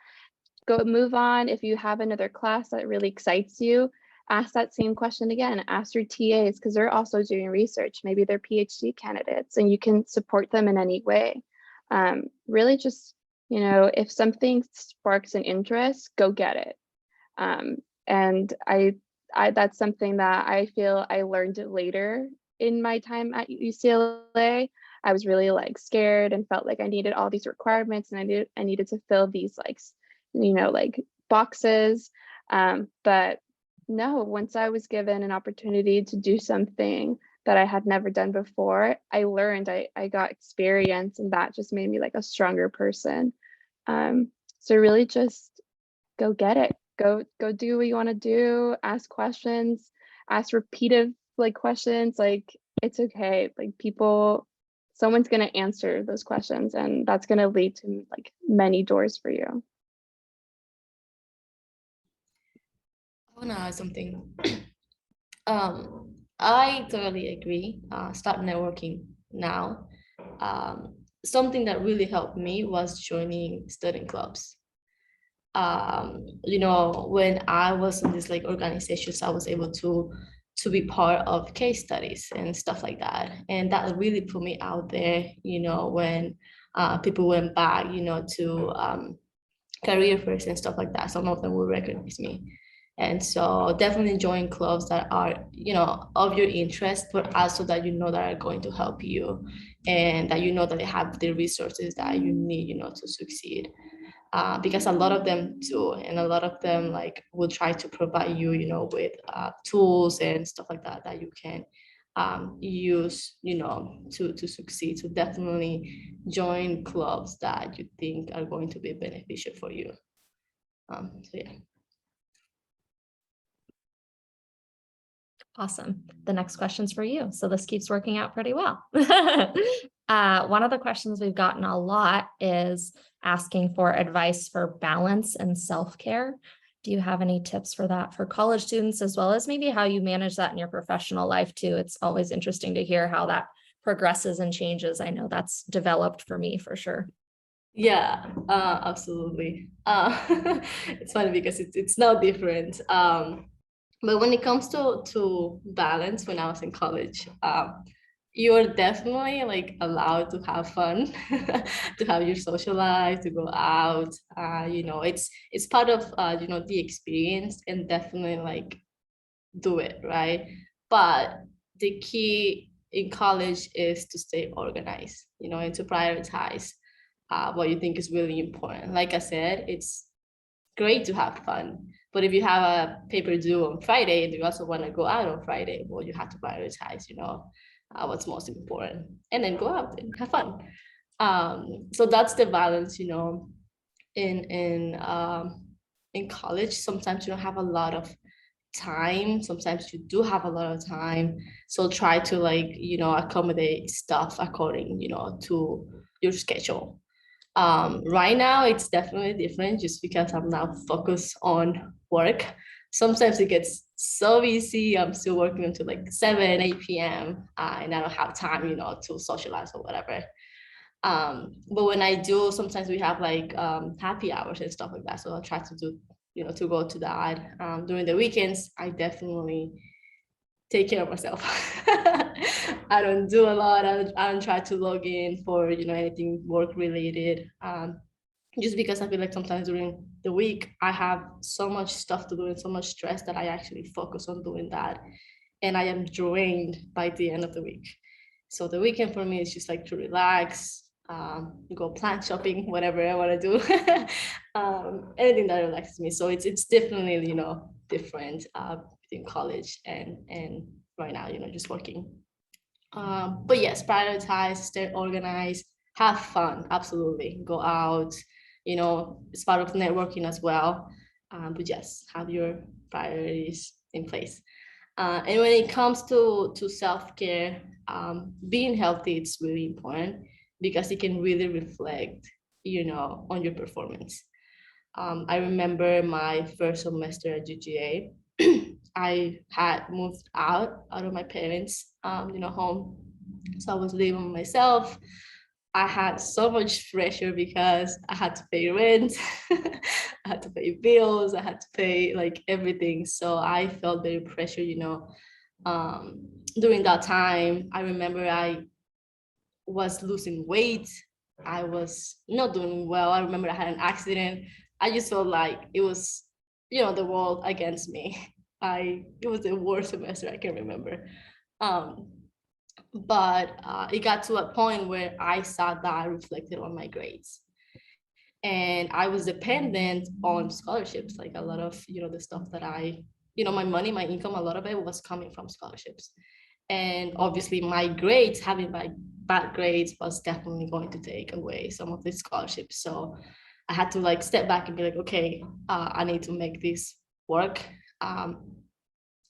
go move on. If you have another class that really excites you, ask that same question again, ask your TAs, because they're also doing research. Maybe they're PhD candidates and you can support them in any way. Really just, you know, if something sparks an interest, go get it. And I that's something that I feel I learned later in my time at UCLA. I was really like scared and felt like I needed all these requirements and I needed to fill these like, you know, like boxes. But no, once I was given an opportunity to do something that I had never done before, I learned, I got experience, and that just made me like a stronger person. So really just go get it. Go do what you want to do, ask questions, ask repeated like questions. Like it's okay. Like someone's gonna answer those questions, and that's gonna lead to like many doors for you. I wanna add something. I totally agree. Start networking now. Something that really helped me was joining student clubs. You know, when I was in these like organizations, I was able to to be part of case studies and stuff like that. And that really put me out there, you know, when people went back, you know, to career fairs and stuff like that. Some of them will recognize me. And so definitely join clubs that are, you know, of your interest, but also that you know that are going to help you and that you know that they have the resources that you need, you know, to succeed. Because a lot of them do, and a lot of them like will try to provide you, you know, with tools and stuff like that that you can use, you know, to succeed. So definitely join clubs that you think are going to be beneficial for you. So yeah. Awesome. The next question's for you. So this keeps working out pretty well. One of the questions we've gotten a lot is asking for advice for balance and self-care. Do you have any tips for that for college students, as well as maybe how you manage that in your professional life too? It's always interesting to hear how that progresses and changes. I know that's developed for me for sure. Yeah, absolutely. It's funny because it's now different. But when it comes to balance, when I was in college, you're definitely like allowed to have fun, to have your social life, to go out. You know, it's part of you know, the experience, and definitely like do it, right? But the key in college is to stay organized, you know, and to prioritize what you think is really important. Like I said, it's great to have fun, but if you have a paper due on Friday and you also want to go out on Friday, well, you have to prioritize, you know, what's most important, and then go out and have fun. So that's the balance, you know, in college. Sometimes you don't have a lot of time, sometimes you do have a lot of time, so try to like, you know, accommodate stuff according, you know, to your schedule. Right now it's definitely different just because I'm now focused on work. Sometimes it gets so busy, I'm still working until like 7-8 p.m. And I don't have time, you know, to socialize or whatever. But when I do, sometimes we have like happy hours and stuff like that, so I'll try to do, you know, to go to that. During the weekends, I definitely take care of myself. I don't do a lot. I don't try to log in for, you know, anything work related. Just because I feel like sometimes during the week I have so much stuff to do and so much stress that I actually focus on doing that, and I am drained by the end of the week. So the weekend for me is just like to relax, go plant shopping, whatever I want to do, anything that relaxes me. So it's definitely, you know, different between college and right now, you know, just working. But yes, prioritize, stay organized, have fun, absolutely. Go out, you know, it's part of networking as well. But yes, have your priorities in place. And when it comes to self-care, being healthy, it's really important because it can really reflect, you know, on your performance. I remember my first semester at GGA, I had moved out of my parents' you know, home. So I was living myself. I had so much pressure because I had to pay rent, I had to pay bills, I had to pay like everything. So I felt very pressure, you know. During that time, I remember I was losing weight. I was not doing well. I remember I had an accident. I just felt like it was, you know, the world against me. It was the worst semester I can remember. But it got to a point where I saw that reflected on my grades. And I was dependent on scholarships, like a lot of, you know, the stuff that you know, my money, my income, a lot of it was coming from scholarships. And obviously my grades, having like bad grades was definitely going to take away some of the scholarships. So I had to like step back and be like, okay, I need to make this work.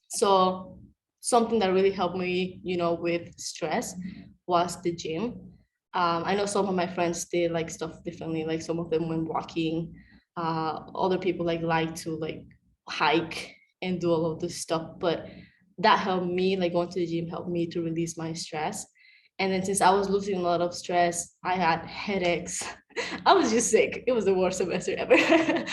So something that really helped me, you know, with stress was the gym. I know some of my friends did like stuff differently, like some of them went walking. Other people like to like hike and do all of this stuff, but that helped me, like going to the gym helped me to release my stress. And then since I was losing a lot of stress, I had headaches. I was just sick. It was the worst semester ever.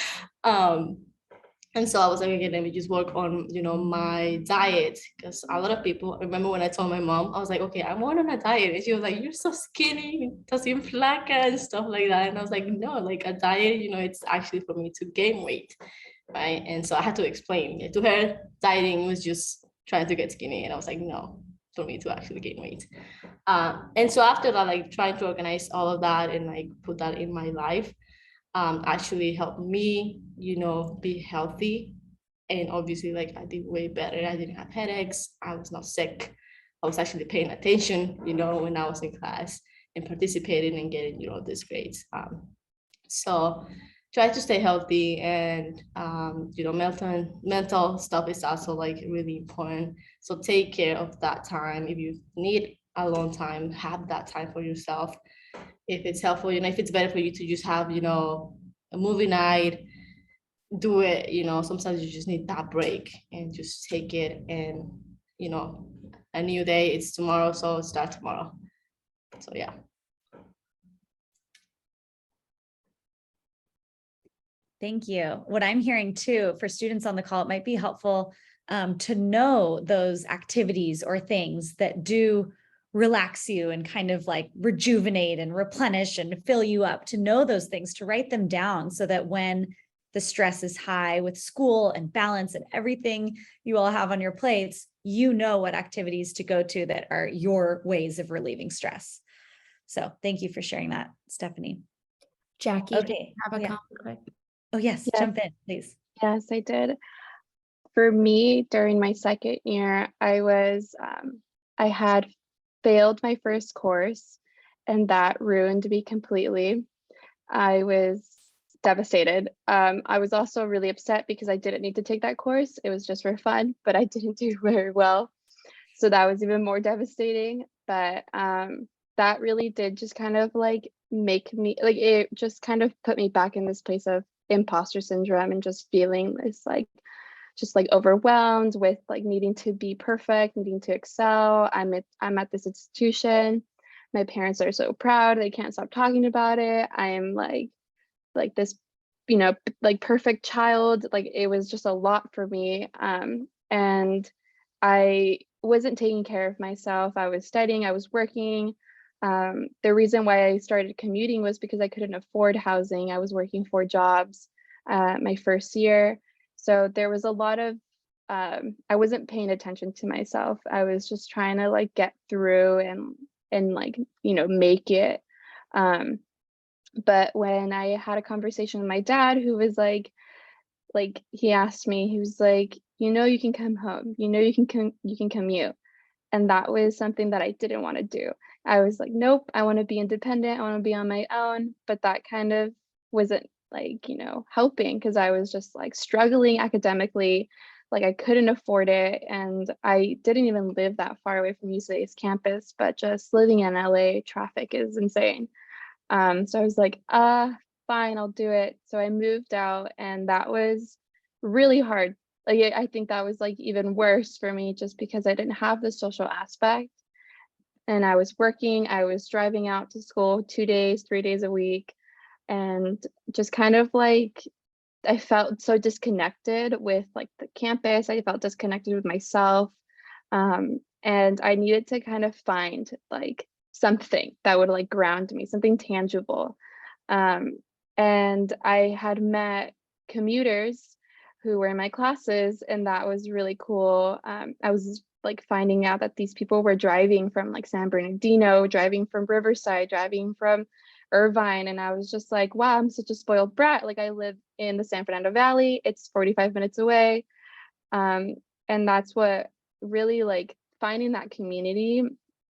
And so I was like, okay, let me just work on, my diet. Because a lot of people, I remember when I told my mom, I was like, okay, I want on a diet. And she was like, you're so skinny, doesn't flaca and stuff like that. And I was like, no, like a diet, it's actually for me to gain weight, right? And so I had to explain it to her. Dieting was just trying to get skinny. And I was like, no, for me to actually gain weight. And so after that, like trying to organize all of that and like put that in my life, actually helped me, be healthy. And obviously, like I did way better. I didn't have headaches. I was not sick. I was actually paying attention, when I was in class and participating and getting, these grades. So try to stay healthy, and mental stuff is also like really important. So take care of that time. If you need a long time, have that time for yourself. If it's helpful, if it's better for you to just have, a movie night, do it. Sometimes you just need that break and just take it. And, a new day, it's tomorrow, so start tomorrow. So yeah. Thank you. What I'm hearing too, for students on the call, it might be helpful to know those activities or things that do relax you and kind of like rejuvenate and replenish and fill you up, to know those things, to write them down, so that when the stress is high with school and balance and everything you all have on your plates, you know what activities to go to that are your ways of relieving stress. So thank you for sharing that, Sthefany. Jackie, Okay. have a Yeah. comment quick. Oh, yes. Yeah. Jump in, please. Yes, I did. For me, during my second year, I had failed my first course, and that ruined me completely. I was devastated. I was also really upset because I didn't need to take that course. It was just for fun, but I didn't do very well. So that was even more devastating. But that really did just kind of like make me, like, it just kind of put me back in this place of imposter syndrome and just feeling this like, just like overwhelmed with like needing to be perfect, needing to excel. I'm at this institution. My parents are so proud. They can't stop talking about it. I am like this, like perfect child. Like it was just a lot for me. And I wasn't taking care of myself. I was studying, I was working. The reason why I started commuting was because I couldn't afford housing. I was working 4 jobs my first year. So there was a lot of, I wasn't paying attention to myself. I was just trying to like get through and like, make it. But when I had a conversation with my dad, who was like he asked me, he was like, you can come home, you can commute. And that was something that I didn't want to do. I was like, nope, I want to be independent. I want to be on my own. But that kind of wasn't like, helping, because I was just like struggling academically. Like I couldn't afford it. And I didn't even live that far away from UCLA's campus, but just living in LA, traffic is insane. So I was like, fine, I'll do it. So I moved out, and that was really hard. Like I think that was like even worse for me, just because I didn't have the social aspect. And I was working, I was driving out to school 2 days, 3 days a week, and just kind of like I felt so disconnected with like the campus. I felt disconnected with myself. And I needed to kind of find like something that would like ground me, something tangible. And I had met commuters who were in my classes, and that was really cool. I was like finding out that these people were driving from like San Bernardino, driving from Riverside, driving from Irvine. And I was just like, wow, I'm such a spoiled brat. Like I live in the San Fernando Valley. It's 45 minutes away. And that's what really like finding that community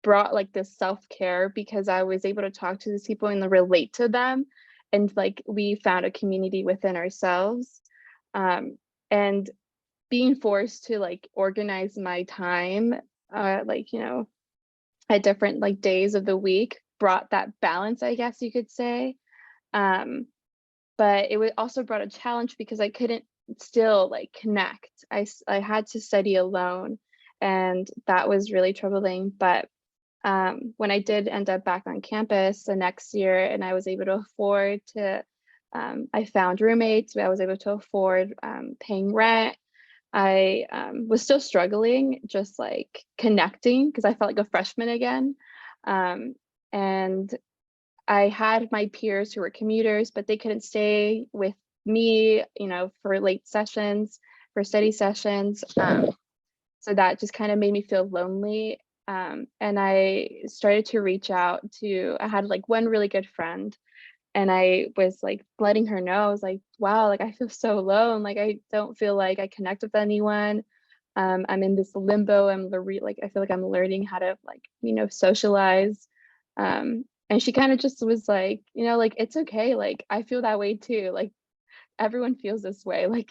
brought like this self-care, because I was able to talk to these people and relate to them. And like we found a community within ourselves. And being forced to like organize my time, at different like days of the week brought that balance, I guess you could say. But it also brought a challenge because I couldn't still like connect. I had to study alone, and that was really troubling. But when I did end up back on campus the next year, and I was able to afford to I found roommates. I was able to afford paying rent. I was still struggling, just like connecting because I felt like a freshman again. And I had my peers who were commuters, but they couldn't stay with me, for late sessions, for study sessions. So that just kind of made me feel lonely. And I started to reach out I had like one really good friend, and I was like letting her know, I was like, wow, like I feel so alone. Like I don't feel like I connect with anyone. I'm in this limbo. Like I feel like I'm learning how to like, socialize. And she kind of just was like, like it's okay. Like I feel that way too. Like everyone feels this way. Like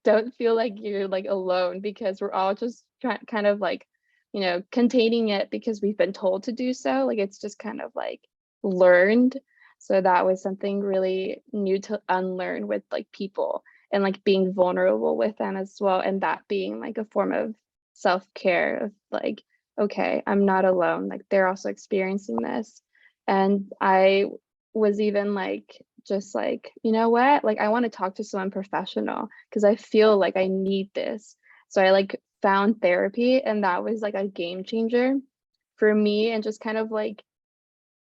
don't feel like you're like alone because we're all just kind of like, containing it because we've been told to do so. Like it's just kind of like learned. So that was something really new to unlearn with like people and like being vulnerable with them as well. And that being like a form of self-care of like, okay, I'm not alone. Like they're also experiencing this. And I was even like, just like, you know what? Like I want to talk to someone professional because I feel like I need this. So I like found therapy, and that was like a game changer for me, and just kind of like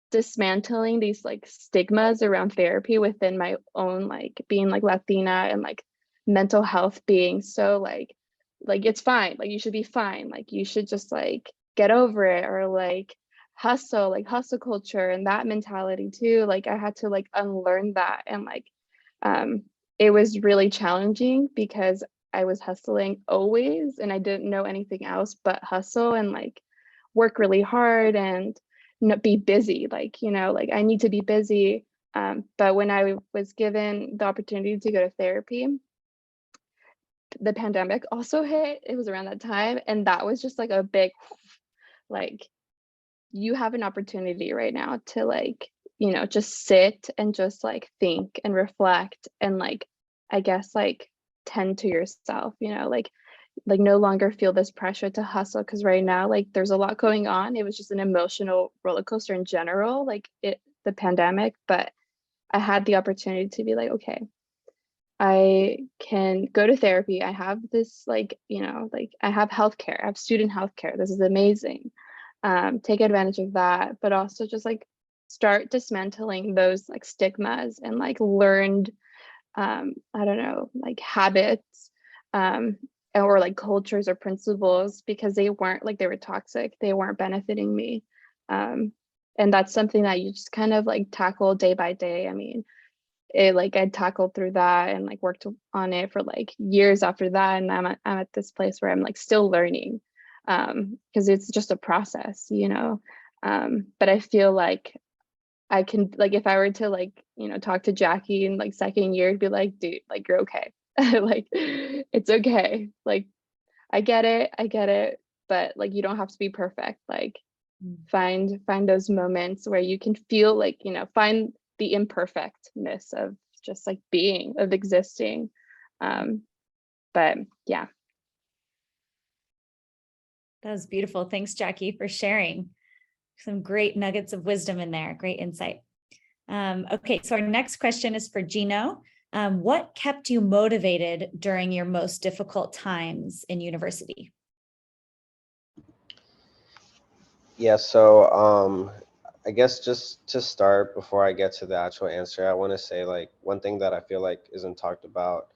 dismantling these like stigmas around therapy within my own like being like Latina and like mental health being so like it's fine, like you should be fine, like you should just like get over it, or like hustle culture and that mentality too. Like I had to like unlearn that, and like it was really challenging because I was hustling always and I didn't know anything else but hustle and like work really hard and be busy, like like I need to be busy. But when I was given the opportunity to go to therapy, the pandemic also hit. It was around that time, and that was just like a big like, you have an opportunity right now to like just sit and just like think and reflect and like I guess like tend to yourself, like no longer feel this pressure to hustle, because right now like there's a lot going on. It was just an emotional roller coaster in general, like the pandemic. But I had the opportunity to be like, okay, I can go to therapy. I have this like like I have healthcare, I have student healthcare, this is amazing. Take advantage of that, but also just like start dismantling those like stigmas and like learned I don't know, like habits, or like cultures or principles, because they weren't like, they were toxic, they weren't benefiting me. And that's something that you just kind of like tackle day by day. I mean, I tackled through that and like worked on it for like years after that, and I'm at this place where I'm like still learning, because it's just a process. But I feel like I can, like, if I were to like, talk to Jackie in like second year, be like, dude, like you're okay. Like it's okay. Like I get it, but like you don't have to be perfect. Like find those moments where you can feel like, find the imperfectness of just like being, of existing. But yeah. That was beautiful. Thanks, Jackie, for sharing. Some great nuggets of wisdom in there. Great insight. Okay, so our next question is for Geno. What kept you motivated during your most difficult times in university? Yeah, so I guess just to start, before I get to the actual answer, I want to say like one thing that I feel like isn't talked about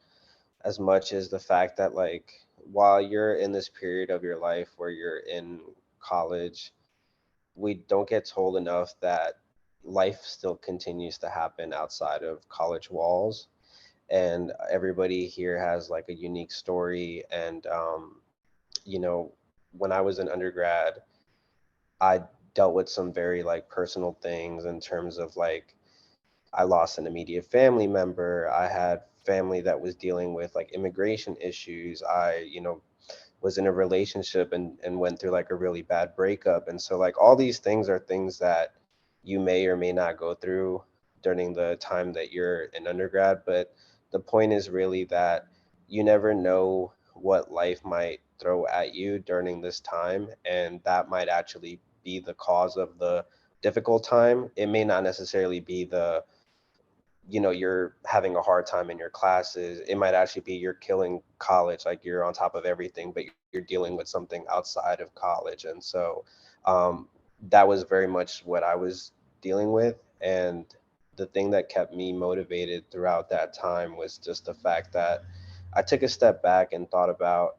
as much is the fact that like while you're in this period of your life where you're in college, we don't get told enough that life still continues to happen outside of college walls, and everybody here has like a unique story. And you know, when I was an undergrad, I dealt with some very like personal things in terms of like I lost an immediate family member. I had family that was dealing with like immigration issues. I was in a relationship and went through like a really bad breakup. And so like all these things are things that you may or may not go through during the time that you're in undergrad. But the point is really that you never know what life might throw at you during this time. And that might actually be the cause of the difficult time. It may not necessarily be you're having a hard time in your classes. It might actually be you're killing college, like you're on top of everything, but you're dealing with something outside of college. And so that was very much what I was dealing with. And the thing that kept me motivated throughout that time was just the fact that I took a step back and thought about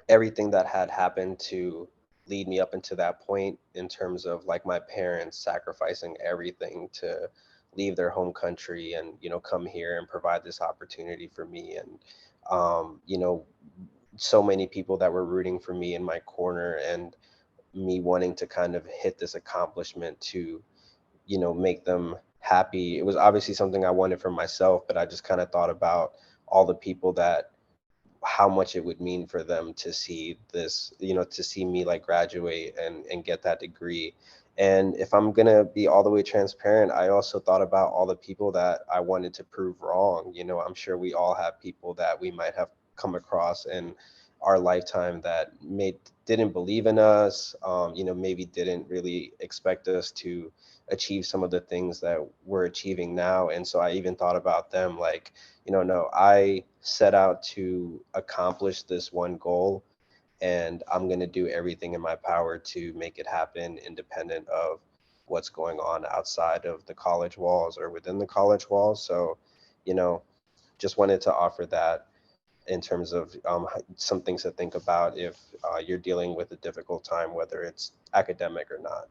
everything that had happened to lead me up into that point, in terms of like my parents sacrificing everything to leave their home country and come here and provide this opportunity for me. And so many people that were rooting for me in my corner, and me wanting to kind of hit this accomplishment to make them happy. It was obviously something I wanted for myself, but I just kind of thought about all the people that, how much it would mean for them to see this, to see me like graduate and get that degree. And if I'm gonna be all the way transparent, I also thought about all the people that I wanted to prove wrong. I'm sure we all have people that we might have come across in our lifetime that didn't believe in us, maybe didn't really expect us to achieve some of the things that we're achieving now. And so I even thought about them like, no, I set out to accomplish this one goal, and I'm going to do everything in my power to make it happen, independent of what's going on outside of the college walls or within the college walls. So, just wanted to offer that in terms of some things to think about if you're dealing with a difficult time, whether it's academic or not.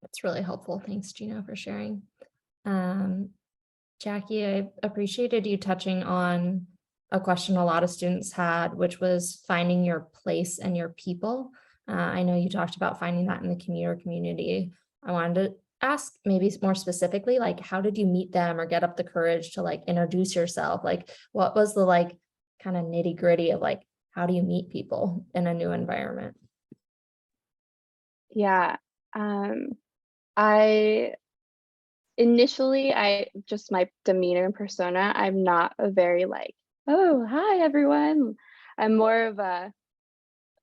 That's really helpful. Thanks, Gino, for sharing. Jackie, I appreciated you touching on a question a lot of students had, which was finding your place and your people. I know you talked about finding that in the community. I wanted to ask maybe more specifically, like, how did you meet them or get up the courage to like introduce yourself? Like, what was the like kind of nitty gritty of like, how do you meet people in a new environment? Yeah. I just my demeanor and persona, I'm not a very like, oh, hi everyone. I'm more of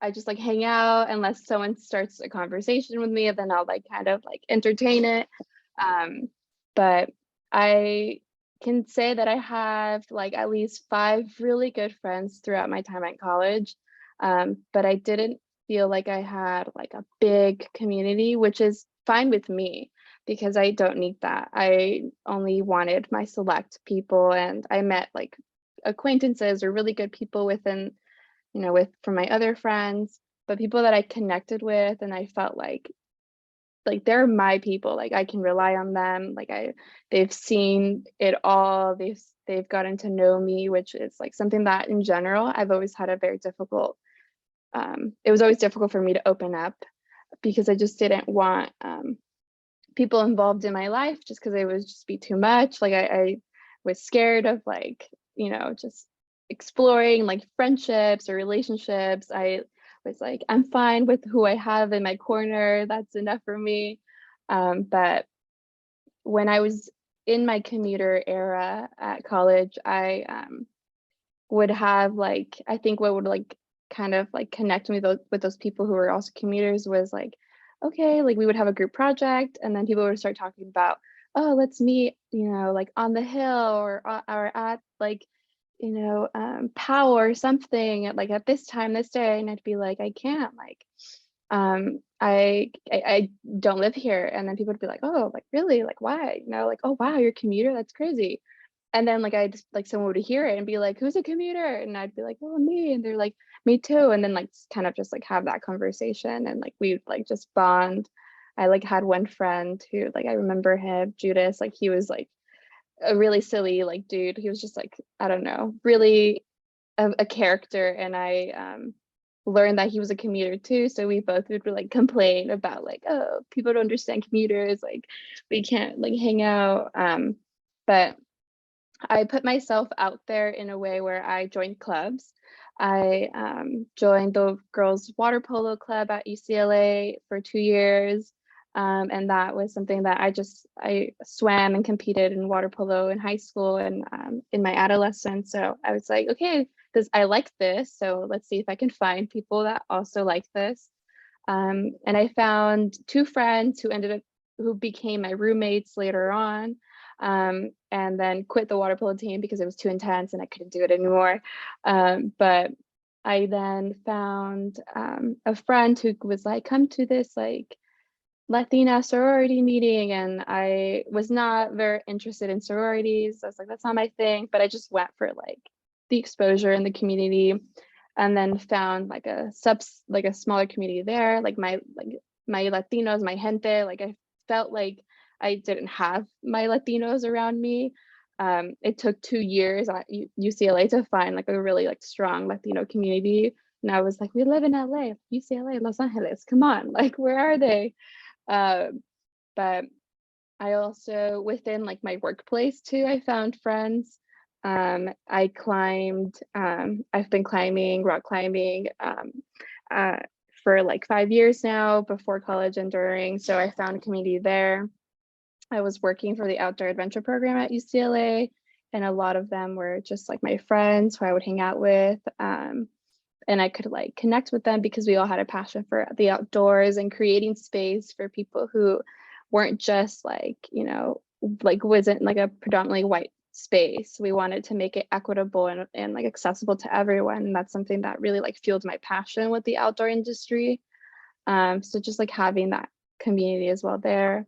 I just like hang out unless someone starts a conversation with me, and then I'll like kind of like entertain it. But I can say that I have like at least 5 really good friends throughout my time at college. But I didn't feel like I had like a big community, which is fine with me because I don't need that. I only wanted my select people, and I met like acquaintances or really good people within, from my other friends, but people that I connected with and I felt like they're my people, like I can rely on them, like they've seen it all, they've gotten to know me, which is like something that in general I've always had a very difficult, it was always difficult for me to open up because I just didn't want people involved in my life just because it would just be too much. Like I was scared of like, just exploring like friendships or relationships. I was like, I'm fine with who I have in my corner. That's enough for me. But when I was in my commuter era at college, I would have like, I think what would like kind of like connect me with those people who were also commuters was like, okay, like we would have a group project and then people would start talking about, oh, let's meet, like on the hill or at like, POW or something at like at this time, this day. And I'd be like, I can't, like, I don't live here. And then people would be like, oh, like really? Like why? Like, oh wow, you're a commuter? That's crazy. And then like I just like someone would hear it and be like, who's a commuter? And I'd be like, oh, me. And they're like, me too. And then like kind of just like have that conversation and like we'd like just bond. I like had one friend who like I remember him, Judas, like he was like a really silly like dude. He was just like, I don't know, really a character. And I learned that he was a commuter too. So we both would like complain about like, oh, people don't understand commuters, like we can't like hang out. But I put myself out there in a way where I joined clubs. I joined the girls' water polo club at UCLA for 2 years. And that was something that I swam and competed in water polo in high school and in my adolescence. So I was like, okay, I like this. So let's see if I can find people that also like this. And I found 2 friends who became my roommates later on, and then quit the water polo team because it was too intense and I couldn't do it anymore. But I then found a friend who was like, come to this like Latina sorority meeting, and I was not very interested in sororities. I was like, that's not my thing, but I just went for like the exposure in the community, and then found like a smaller community there, like my Latinos, my gente. Like I felt like I didn't have my Latinos around me. It took 2 years at UCLA to find like a really like strong Latino community. And I was like, we live in LA, UCLA, Los Angeles, come on, like where are they? But I also, within like my workplace too, I found friends. I climbed, I've been climbing, rock climbing, for like 5 years now before college and during. So I found a community there. I was working for the outdoor adventure program at UCLA, and a lot of them were just like my friends who I would hang out with. And I could like connect with them because we all had a passion for the outdoors and creating space for people who weren't just like, you know, like wasn't like a predominantly white space. We wanted to make it equitable and like accessible to everyone. And that's something that really like fueled my passion with the outdoor industry. So just like having that community as well there.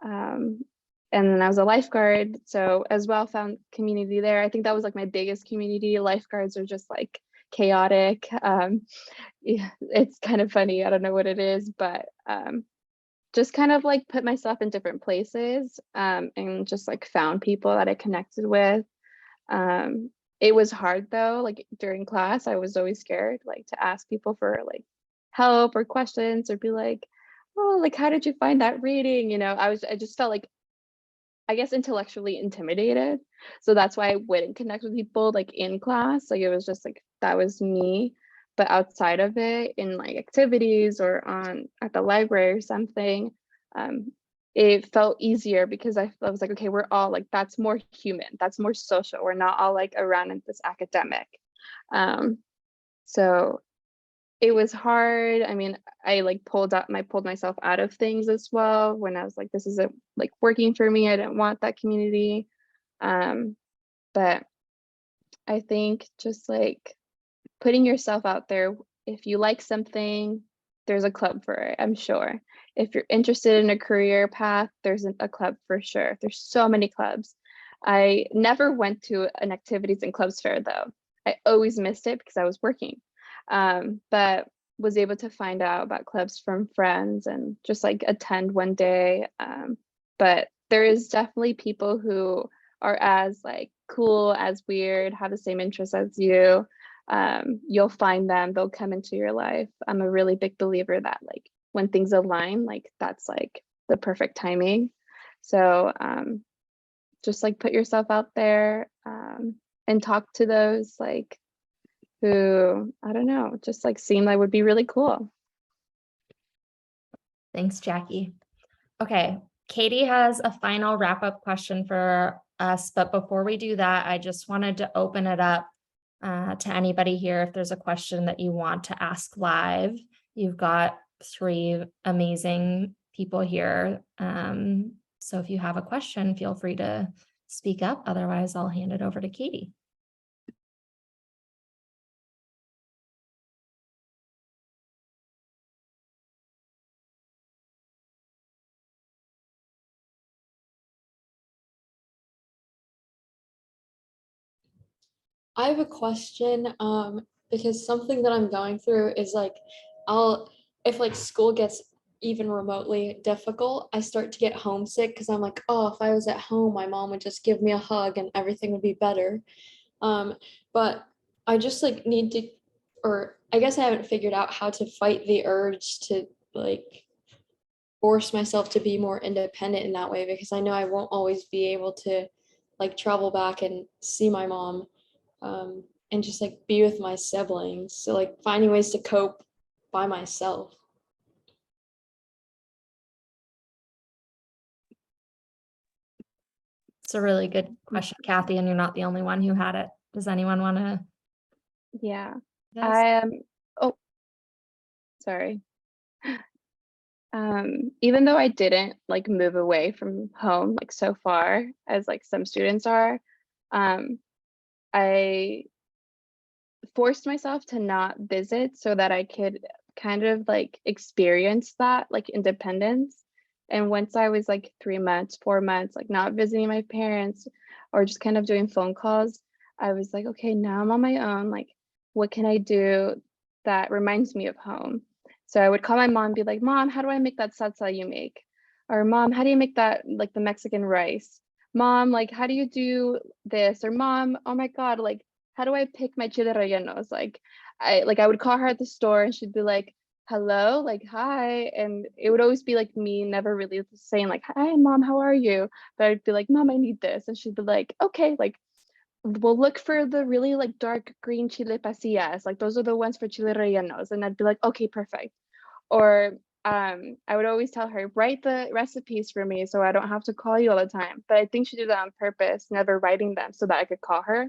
And then I was a lifeguard, so as well found community there. I think that was like my biggest community. Lifeguards are just like chaotic. Yeah, it's kind of funny. I don't know what it is, but just kind of like put myself in different places, and just like found people that I connected with. It was hard though, like during class, I was always scared like to ask people for like help or questions, or be like, oh, like how did you find that reading? You know, I just felt like, I guess, intellectually intimidated. So that's why I wouldn't connect with people like in class. Like it was just like, that was me. But outside of it, in like activities or at the library or something, it felt easier because I was like, okay, we're all like, that's more human, that's more social. We're not all like around in this academic. So it was hard. I mean, I like pulled myself out of things as well when I was like, this isn't like working for me. I didn't want that community. But I think just like putting yourself out there, if you like something, there's a club for it, I'm sure. If you're interested in a career path, there's a club for sure. There's so many clubs. I never went to an activities and clubs fair though. I always missed it because I was working. But was able to find out about clubs from friends and just like attend one day. But there is definitely people who are as like cool, as weird, have the same interests as you. You'll find them, they'll come into your life. I'm a really big believer that like when things align, like that's like the perfect timing. So just like put yourself out there, and talk to those like who, I don't know, just like seem like would be really cool. Thanks, Jackie. Okay, Katie has a final wrap-up question for us, but before we do that, I just wanted to open it up to anybody here. If there's a question that you want to ask live, you've got 3 amazing people here. So if you have a question, feel free to speak up. Otherwise, I'll hand it over to Katie. I have a question, because something that I'm going through is like, if like school gets even remotely difficult, I start to get homesick because I'm like, oh, if I was at home, my mom would just give me a hug and everything would be better. But I just like need to, or I guess I haven't figured out how to fight the urge to like force myself to be more independent in that way, because I know I won't always be able to like travel back and see my mom. And just like be with my siblings. So like finding ways to cope by myself. It's a really good question, Kathy, and you're not the only one who had it. Does anyone want to? Yeah, Yes. I am. Oh, sorry. even though I didn't like move away from home like so far as like some students are, I forced myself to not visit so that I could kind of like experience that like independence. And once I was like 3 months, 4 months, like not visiting my parents or just kind of doing phone calls, I was like, okay, now I'm on my own. Like, what can I do that reminds me of home? So I would call my mom and be like, Mom, how do I make that salsa you make? Or Mom, how do you make that like the Mexican rice? Mom, like, how do you do this? Or Mom, oh my God, like, how do I pick my chile rellenos? Like I would call her at the store and she'd be like, hello, like hi. And it would always be like me never really saying like, hi mom, how are you? But I'd be like, Mom, I need this. And she'd be like, okay, like we'll look for the really like dark green chile pasillas. Like those are the ones for chile rellenos. And I'd be like, okay, perfect. Or I would always tell her, write the recipes for me so I don't have to call you all the time. But I think she did that on purpose, never writing them so that I could call her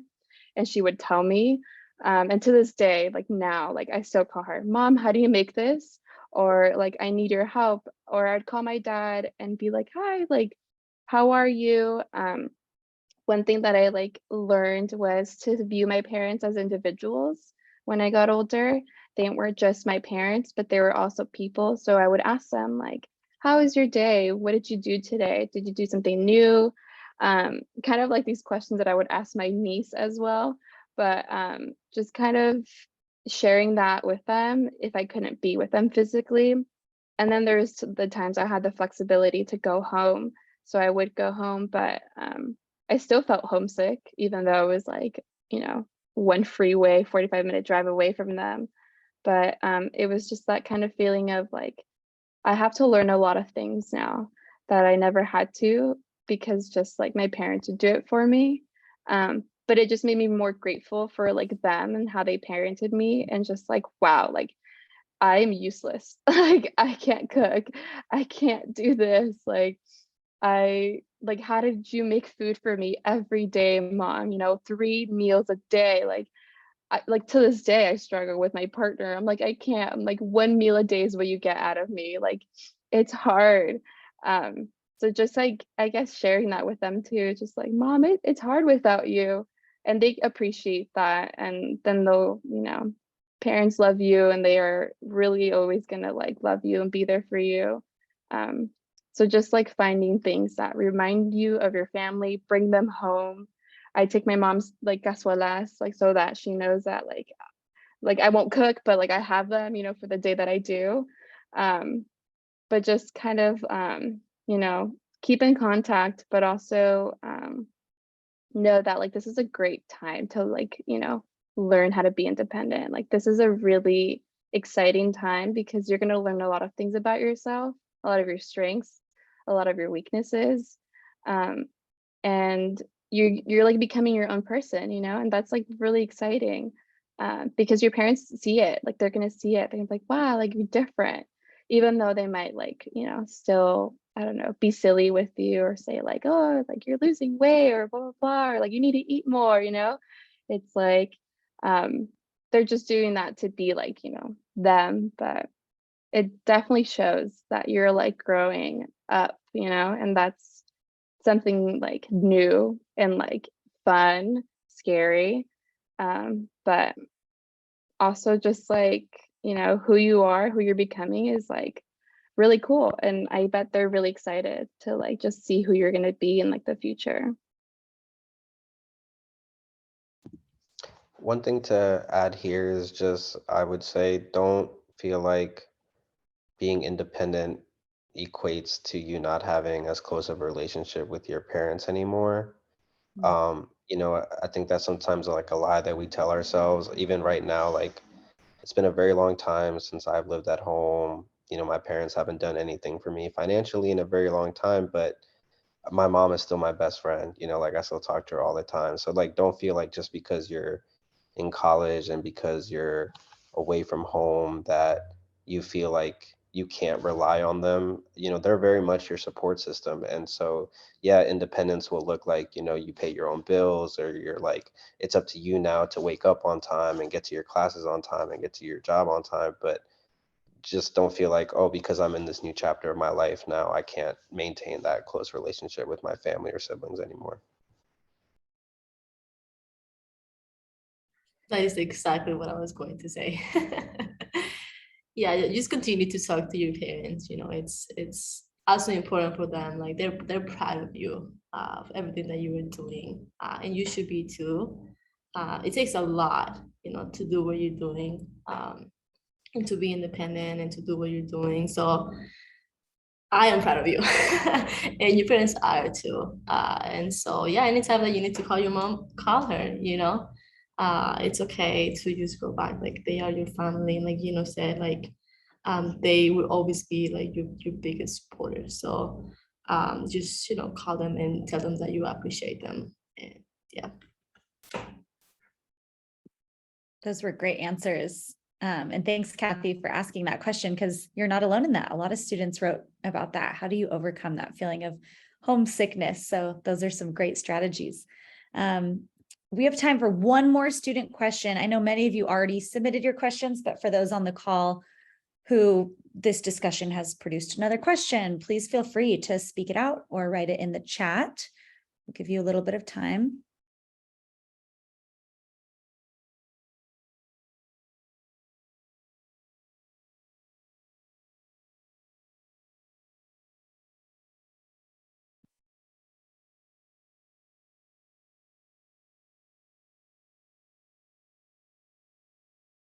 and she would tell me. And to this day, like now, like I still call her, Mom, how do you make this? Or like, I need your help. Or I'd call my dad and be like, hi, like, how are you? One thing that I like learned was to view my parents as individuals when I got older. They weren't just my parents, but they were also people. So I would ask them like, how was your day? What did you do today? Did you do something new? Kind of like these questions that I would ask my niece as well, but just kind of sharing that with them if I couldn't be with them physically. And then there's the times I had the flexibility to go home. So I would go home, but I still felt homesick, even though I was like, one freeway, 45-minute drive away from them. But it was just that kind of feeling of like, I have to learn a lot of things now that I never had to because just like my parents would do it for me. But it just made me more grateful for like them and how they parented me and just like, wow, like I'm useless. Like I can't cook. I can't do this. Like how did you make food for me every day, Mom? 3 meals a day. Like to this day, I struggle with my partner. I'm like, I can't. I'm like, 1 meal a day is what you get out of me. Like, it's hard. So just like, I guess sharing that with them too, just like, Mom, it's hard without you. And they appreciate that. And then they'll, parents love you and they are really always gonna like love you and be there for you. So just like finding things that remind you of your family, bring them home. I take my mom's like cazuelas, like so that she knows that like I won't cook, but like I have them, for the day that I do. But just kind of keep in contact, but also know that like this is a great time to like, learn how to be independent. Like this is a really exciting time because you're gonna learn a lot of things about yourself, a lot of your strengths, a lot of your weaknesses. And you're like becoming your own person, and that's like really exciting because your parents see it, like they're gonna see it, they're gonna be like, wow, like you're different, even though they might like, still, I don't know, be silly with you or say like, oh, like you're losing weight or blah, blah, blah, or like you need to eat more, it's like they're just doing that to be like, them, but it definitely shows that you're like growing up, and that's something like new and like fun, scary, but also just like, who you are, who you're becoming is like really cool. And I bet they're really excited to like just see who you're going to be in like the future. One thing to add here is just, I would say, don't feel like being independent equates to you not having as close of a relationship with your parents anymore. I think that's sometimes like a lie that we tell ourselves, even right now, like it's been a very long time since I've lived at home. My parents haven't done anything for me financially in a very long time, but my mom is still my best friend, like I still talk to her all the time. So like, don't feel like just because you're in college and because you're away from home that you feel like you can't rely on them. They're very much your support system. And so, yeah, independence will look like, you pay your own bills, or you're like, it's up to you now to wake up on time and get to your classes on time and get to your job on time. But just don't feel like, oh, because I'm in this new chapter of my life now, I can't maintain that close relationship with my family or siblings anymore. That is exactly what I was going to say. Yeah, just continue to talk to your parents. You know, it's also important for them. Like they're proud of you, of everything that you are doing, and you should be too. It takes a lot, you know, to do what you're doing, and to be independent and to do what you're doing. So I am proud of you, and your parents are too. And so, yeah, anytime that you need to call your mom, call her. You know, it's okay to just go back. Like they are your family, and like said, like they will always be like your biggest supporter. So, just call them and tell them that you appreciate them. And yeah. Those were great answers. And thanks, Kathy, for asking that question, because you're not alone in that. A lot of students wrote about that. How do you overcome that feeling of homesickness? So those are some great strategies. We have time for one more student question. I know many of you already submitted your questions, but for those on the call who this discussion has produced another question, please feel free to speak it out or write it in the chat. We'll give you a little bit of time.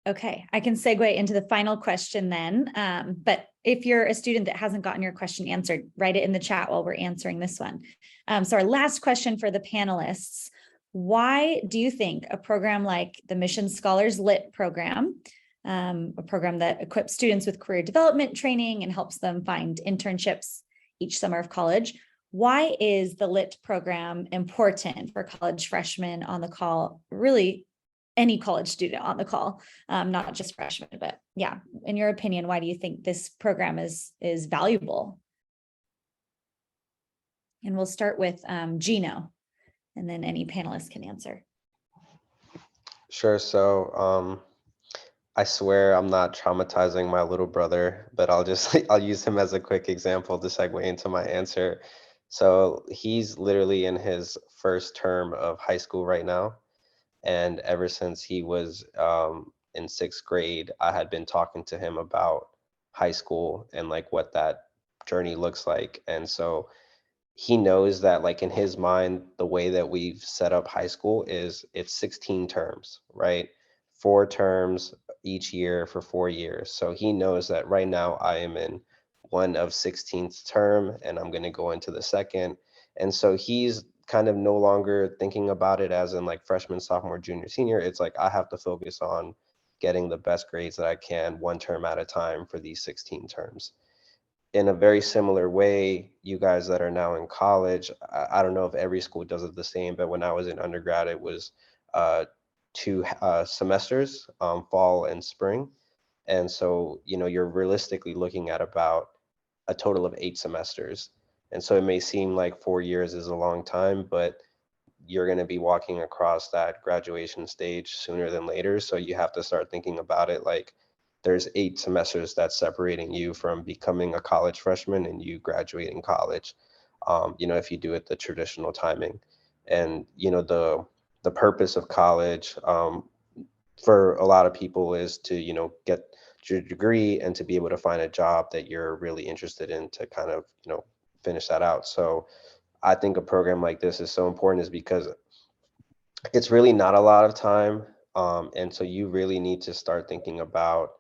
Okay, I can segue into the final question then. But if you're a student that hasn't gotten your question answered, write it in the chat while we're answering this one. So our last question for the panelists: why do you think a program like the Mission Scholars Lit program, a program that equips students with career development training and helps them find internships each summer of college, why is the Lit program important for college freshmen on the call? Really, any college student on the call, not just freshmen, but yeah, in your opinion, why do you think this program is valuable? And we'll start with Geno, and then any panelists can answer. Sure. So I swear I'm not traumatizing my little brother, but I'll use him as a quick example to segue into my answer. So he's literally in his first term of high school right now. And ever since he was in 6th grade, I had been talking to him about high school and like what that journey looks like. And so he knows that like in his mind, the way that we've set up high school is it's 16 terms, right? 4 terms each year for 4 years. So he knows that right now I am in one of 16th term and I'm going to go into the second. And so he's kind of no longer thinking about it as in like freshman, sophomore, junior, senior. It's like I have to focus on getting the best grades that I can 1 term at a time for these 16 terms. In a very similar way, you guys that are now in college, I don't know if every school does it the same, but when I was in undergrad, it was 2 semesters, fall and spring. And so, you're realistically looking at about a total of 8 semesters. And so it may seem like 4 years is a long time, but you're going to be walking across that graduation stage sooner than later. So you have to start thinking about it like there's 8 semesters that's separating you from becoming a college freshman and you graduating college, if you do it the traditional timing. And, the purpose of college for a lot of people is to, get your degree and to be able to find a job that you're really interested in to kind of, finish that out. So I think a program like this is so important is because it's really not a lot of time. And so you really need to start thinking about,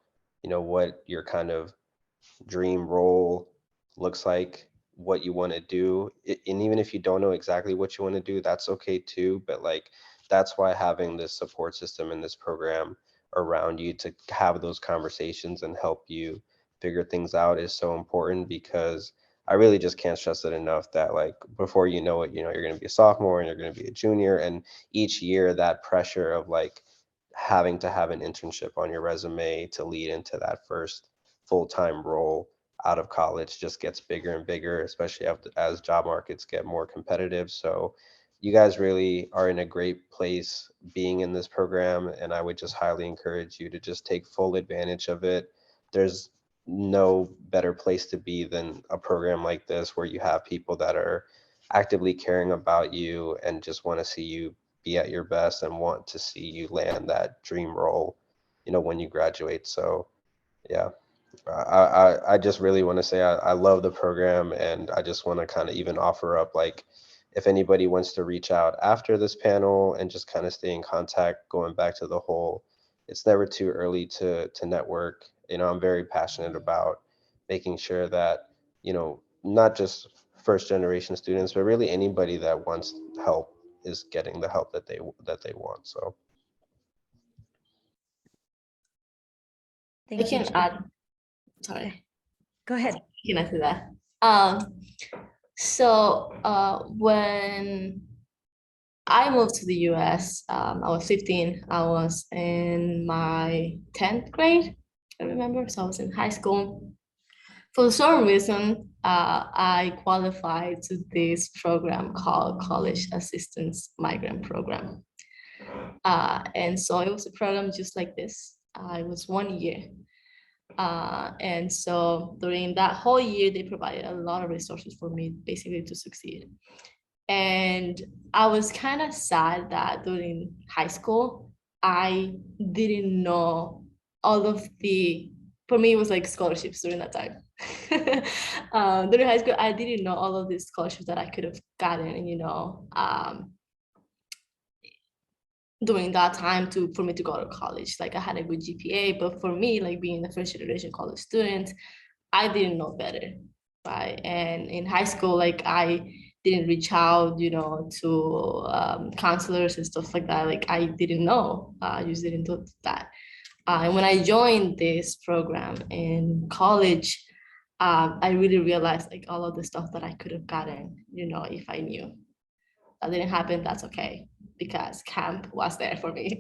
what your kind of dream role looks like, what you want to do. And even if you don't know exactly what you want to do, that's okay too. But like, that's why having this support system and this program around you to have those conversations and help you figure things out is so important, because I really just can't stress it enough that like before you know it, you're going to be a sophomore and you're going to be a junior. And each year that pressure of like having to have an internship on your resume to lead into that first full-time role out of college just gets bigger and bigger, especially as job markets get more competitive. So you guys really are in a great place being in this program, and I would just highly encourage you to just take full advantage of it. There's no better place to be than a program like this, where you have people that are actively caring about you and just want to see you be at your best and want to see you land that dream role, when you graduate. So yeah, I just really want to say I love the program, and I just want to kind of even offer up, like, if anybody wants to reach out after this panel and just kind of stay in contact, going back to the whole, it's never too early to network. I'm very passionate about making sure that, not just first generation students, but really anybody that wants help is getting the help that they want. So I Thank you. can add, sorry, Go ahead. can I say that? When I moved to the US, I was 15. I was in my 10th grade, I remember. So I was in high school. For some reason, I qualified to this program called College Assistance Migrant Program. And so it was a program just like this. It was 1 year. And so during that whole year, they provided a lot of resources for me basically to succeed. And I was kind of sad that during high school, I didn't know all of for me, it was like scholarships during that time. During high school, I didn't know all of these scholarships that I could have gotten, during that time for me to go to college. Like, I had a good GPA, but for me, like being a first generation college student, I didn't know better, right? And in high school, like, I didn't reach out, to counselors and stuff like that. Like, I didn't know, I just didn't do that. And when I joined this program in college, I really realized like all of the stuff that I could have gotten, if I knew. That didn't happen, that's okay, because camp was there for me.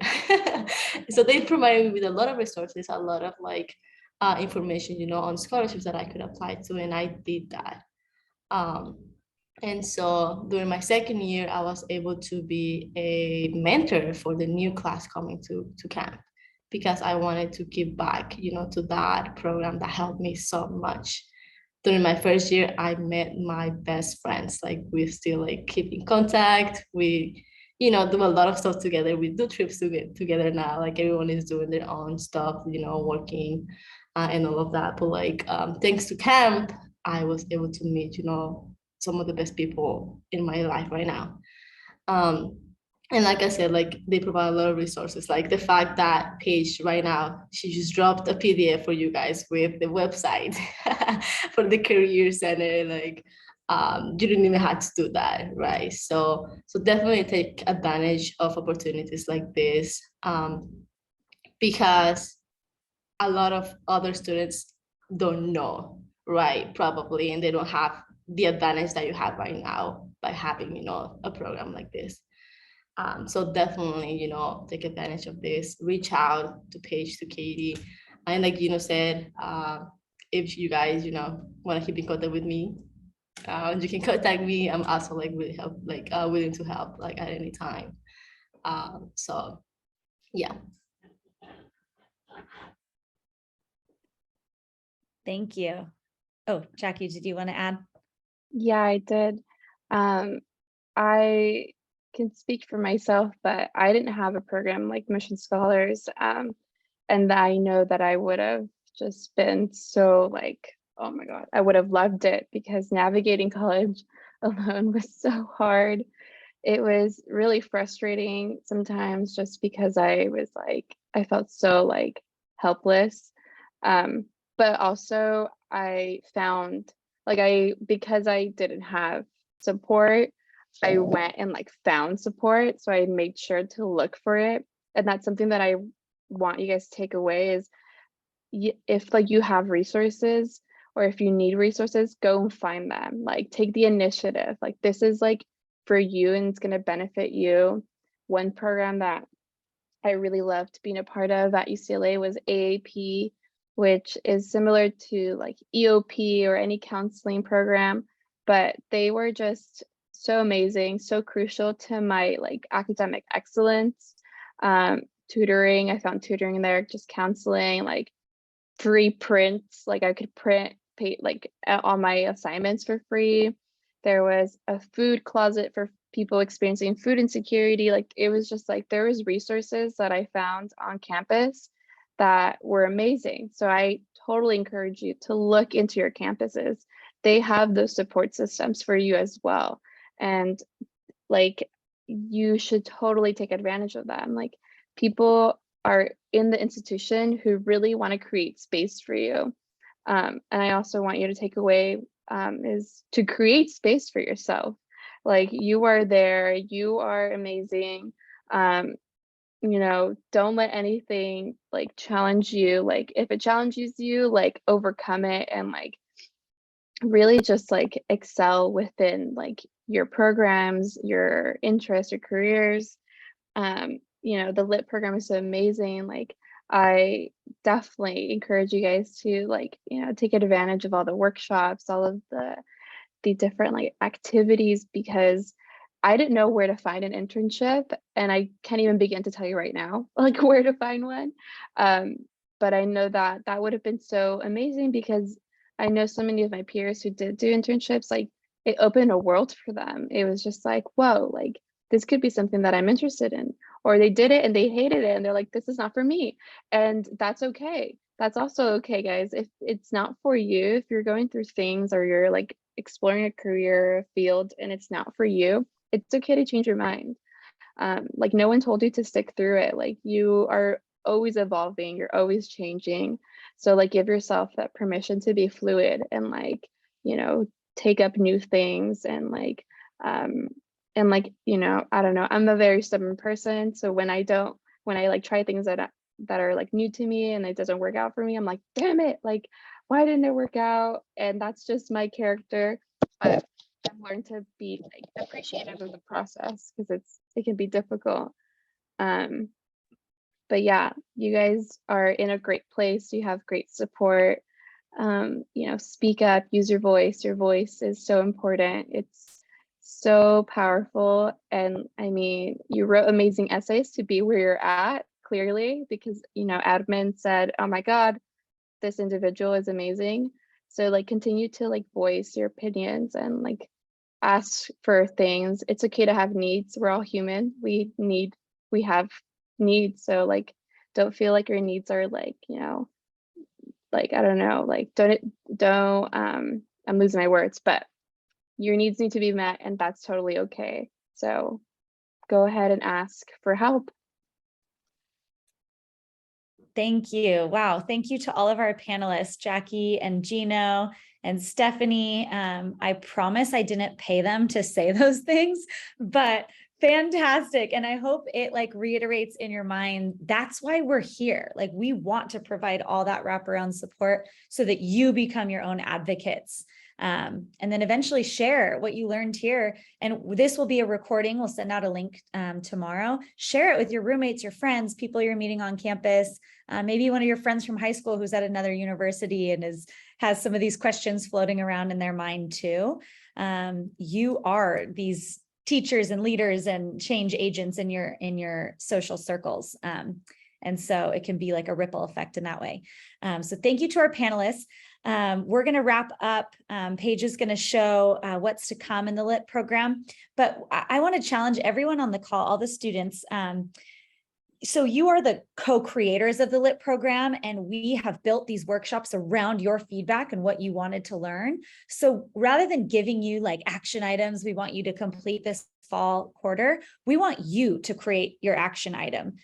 So they provided me with a lot of resources, a lot of like information, on scholarships that I could apply to, and I did that. And so during my second year, I was able to be a mentor for the new class coming to camp, because I wanted to give back, to that program that helped me so much. During my first year, I met my best friends. Like, we still like keep in contact. We, do a lot of stuff together. We do trips together now. Like, everyone is doing their own stuff, working and all of that. But like, thanks to camp, I was able to meet, some of the best people in my life right now. And like I said, like, they provide a lot of resources. Like the fact that Paige right now, she just dropped a PDF for you guys with the website for the Career Center. Like, you didn't even have to do that, right? So definitely take advantage of opportunities like this, because a lot of other students don't know, right? Probably, and they don't have the advantage that you have right now by having, a program like this. So definitely, take advantage of this, reach out to Paige, to Katie. And like Gino said, if you guys, want to keep in contact with me, you can contact me. I'm also like really willing to help like at any time. So yeah. Thank you. Oh, Jackie, did you want to add? Yeah, I did. I can speak for myself, but I didn't have a program like Mission Scholars. And I know that I would have just been so like, oh my God, I would have loved it, because navigating college alone was so hard. It was really frustrating sometimes, just because I felt so like helpless. But also I found because I didn't have support, I went and like found support. So I made sure to look for it. And that's something that I want you guys to take away is, if like you have resources, or if you need resources, go and find them. Like, take the initiative. Like, this is like for you and it's going to benefit you. One program that I really loved being a part of at UCLA was AAP, which is similar to like EOP or any counseling program, but they were just so amazing, so crucial to my like academic excellence. Tutoring, I found tutoring there, just counseling, like free prints, like I could print all my assignments for free. There was a food closet for people experiencing food insecurity. Like it was just like there was resources that I found on campus that were amazing. So I totally encourage you to look into your campuses. They have those support systems for you as well. And like you should totally take advantage of them. Like people are in the institution who really want to create space for you. And I also want you to take away is to create space for yourself. Like you are there, you are amazing. You know, don't let anything like challenge you. Like if it challenges you, like overcome it and like really just like excel within like your programs, your interests, your careers. You know, the lit program is so amazing. Like I definitely encourage you guys to like, you know, take advantage of all the workshops, all of the different like activities, because I didn't know where to find an internship, and I can't even begin to tell you right now like where to find one. But I know that that would have been so amazing because I know so many of my peers who did do internships, like it opened a world for them. It was just like, whoa, like this could be something that I'm interested in. Or they did it and they hated it and they're like, this is not for me. And that's okay. That's also okay, guys. If it's not for you, if you're going through things or you're like exploring a career field and it's not for you, it's okay to change your mind. Like no one told you to stick through it. Like you are always evolving, you're always changing. So like give yourself that permission to be fluid and like, you know, take up new things and like, you know, I don't know, I'm a very stubborn person. So when I like try things that are like new to me and it doesn't work out for me, I'm like, damn it, like, why didn't it work out? And that's just my character. But I've learned to be like appreciative of the process because it can be difficult. But yeah, you guys are in a great place. You have great support. You know, speak up, use your voice. Your voice is so important. It's so powerful. And I mean, you wrote amazing essays to be where you're at, clearly, because, you know, admin said, oh my God, this individual is amazing. So like continue to like voice your opinions and like ask for things. It's okay to have needs. We're all human. We have needs. So like don't feel like your needs are like, you know, like I don't know, like don't I'm losing my words, but your needs need to be met and that's totally okay. So go ahead and ask for help. Thank you. Wow. Thank you to all of our panelists, Jackie and Geno and Sthefany. I promise I didn't pay them to say those things, but fantastic. And I hope it like reiterates in your mind, that's why we're here. Like we want to provide all that wraparound support so that you become your own advocates. And then eventually share what you learned here. And this will be a recording. We'll send out a link tomorrow. Share it with your roommates, your friends, people you're meeting on campus. Maybe one of your friends from high school who's at another university and has some of these questions floating around in their mind too. You are these teachers and leaders and change agents in your social circles. And so it can be like a ripple effect in that way. So thank you to our panelists. We're going to wrap up. Paige is going to show what's to come in the LIT program, but I want to challenge everyone on the call, all the students. So you are the co-creators of the LIT program, and we have built these workshops around your feedback and what you wanted to learn. So rather than giving you like action items, we want you to complete this fall quarter. We want you to create your action item.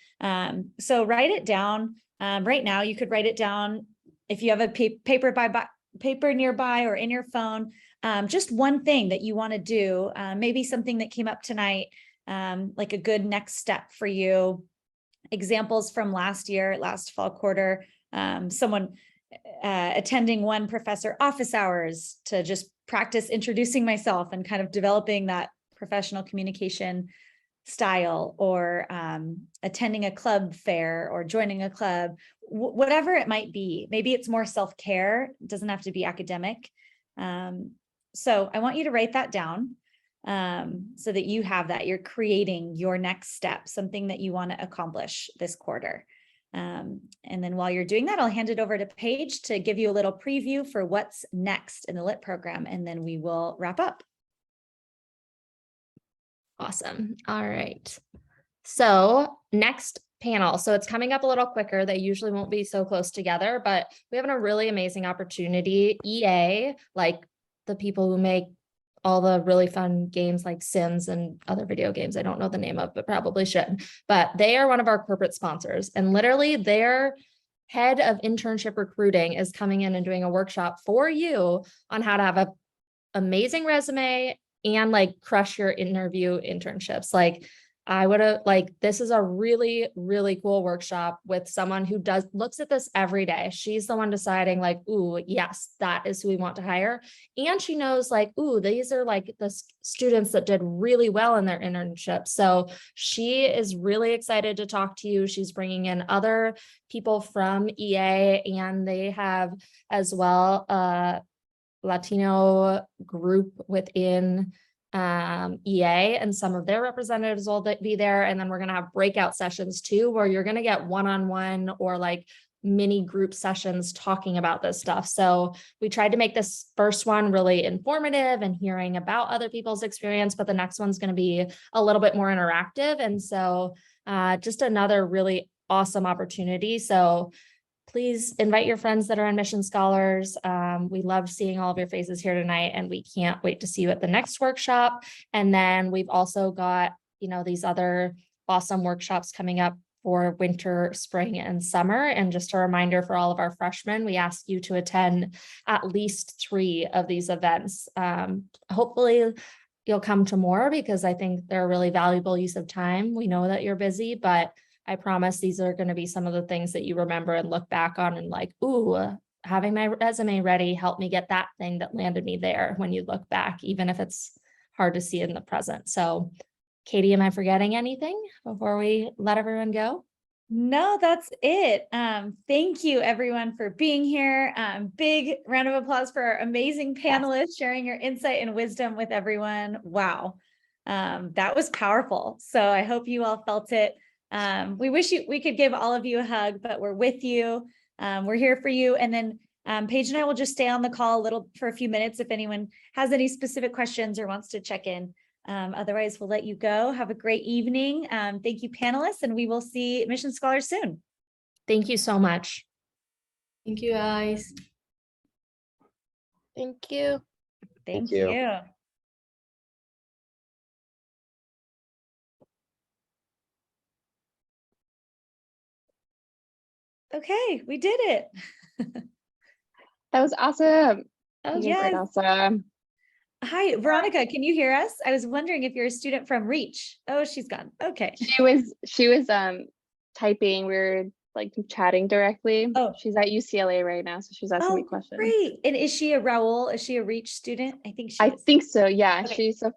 So write it down. Right now, you could write it down if you have a paper nearby or in your phone. Just one thing that you want to do, maybe something that came up tonight, like a good next step for you. Examples from last fall quarter, someone attending one professor office hours to just practice introducing myself and kind of developing that professional communication style, or attending a club fair or joining a club, whatever it might be. Maybe it's more self-care, it doesn't have to be academic. So I want you to write that down. So that you have that, you're creating your next step, something that you want to accomplish this quarter. And then while you're doing that, I'll hand it over to Paige to give you a little preview for what's next in the LIT program, and then we will wrap up. Awesome. All right. So next panel. So it's coming up a little quicker. They usually won't be so close together, but we have a really amazing opportunity. EA, like the people who make all the really fun games like Sims and other video games I don't know the name of, but probably should. But they are one of our corporate sponsors, and literally their head of internship recruiting is coming in and doing a workshop for you on how to have an amazing resume and like crush your interview internships. Like I would have this is a really, really cool workshop with someone who looks at this every day. She's the one deciding like, ooh, yes, that is who we want to hire. And she knows like, ooh, these are like the students that did really well in their internship. So she is really excited to talk to you. She's bringing in other people from EA, and they have as well a Latino group within EA, and some of their representatives will be there. And then we're going to have breakout sessions too, where you're going to get one-on-one or like mini group sessions talking about this stuff. So we tried to make this first one really informative and hearing about other people's experience, but the next one's going to be a little bit more interactive. And so just another really awesome opportunity. So please invite your friends that are admission scholars. We loved seeing all of your faces here tonight, and we can't wait to see you at the next workshop. And then we've also got, these other awesome workshops coming up for winter, spring, and summer. And just a reminder for all of our freshmen, we ask you to attend at least 3 of these events. Hopefully you'll come to more, because I think they're a really valuable use of time. We know that you're busy, but I promise these are going to be some of the things that you remember and look back on and like, ooh, having my resume ready helped me get that thing that landed me there when you look back, even if it's hard to see in the present. So Katie, am I forgetting anything before we let everyone go? No, that's it. Thank you everyone for being here. Big round of applause for our amazing panelists sharing your insight and wisdom with everyone. Wow. That was powerful. So I hope you all felt it. We wish we could give all of you a hug, but we're with you. We're here for you. And then Paige and I will just stay on the call for a few minutes if anyone has any specific questions or wants to check in. Otherwise, we'll let you go. Have a great evening. Thank you, panelists, and we will see admission scholars soon. Thank you so much. Thank you, guys. Thank you. Thank you. you. Okay, we did it. That was awesome. Oh, You did yes. great, awesome. Hi, Veronica, can you hear us? I was wondering if you're a student from Reach. Oh, she's gone. Okay. She was typing. We were like chatting directly. Oh. She's at UCLA right now, so she's asking me questions. Great. And is she a Raoul? Is she a Reach student? I think she I is. think so. Yeah, Okay. she's a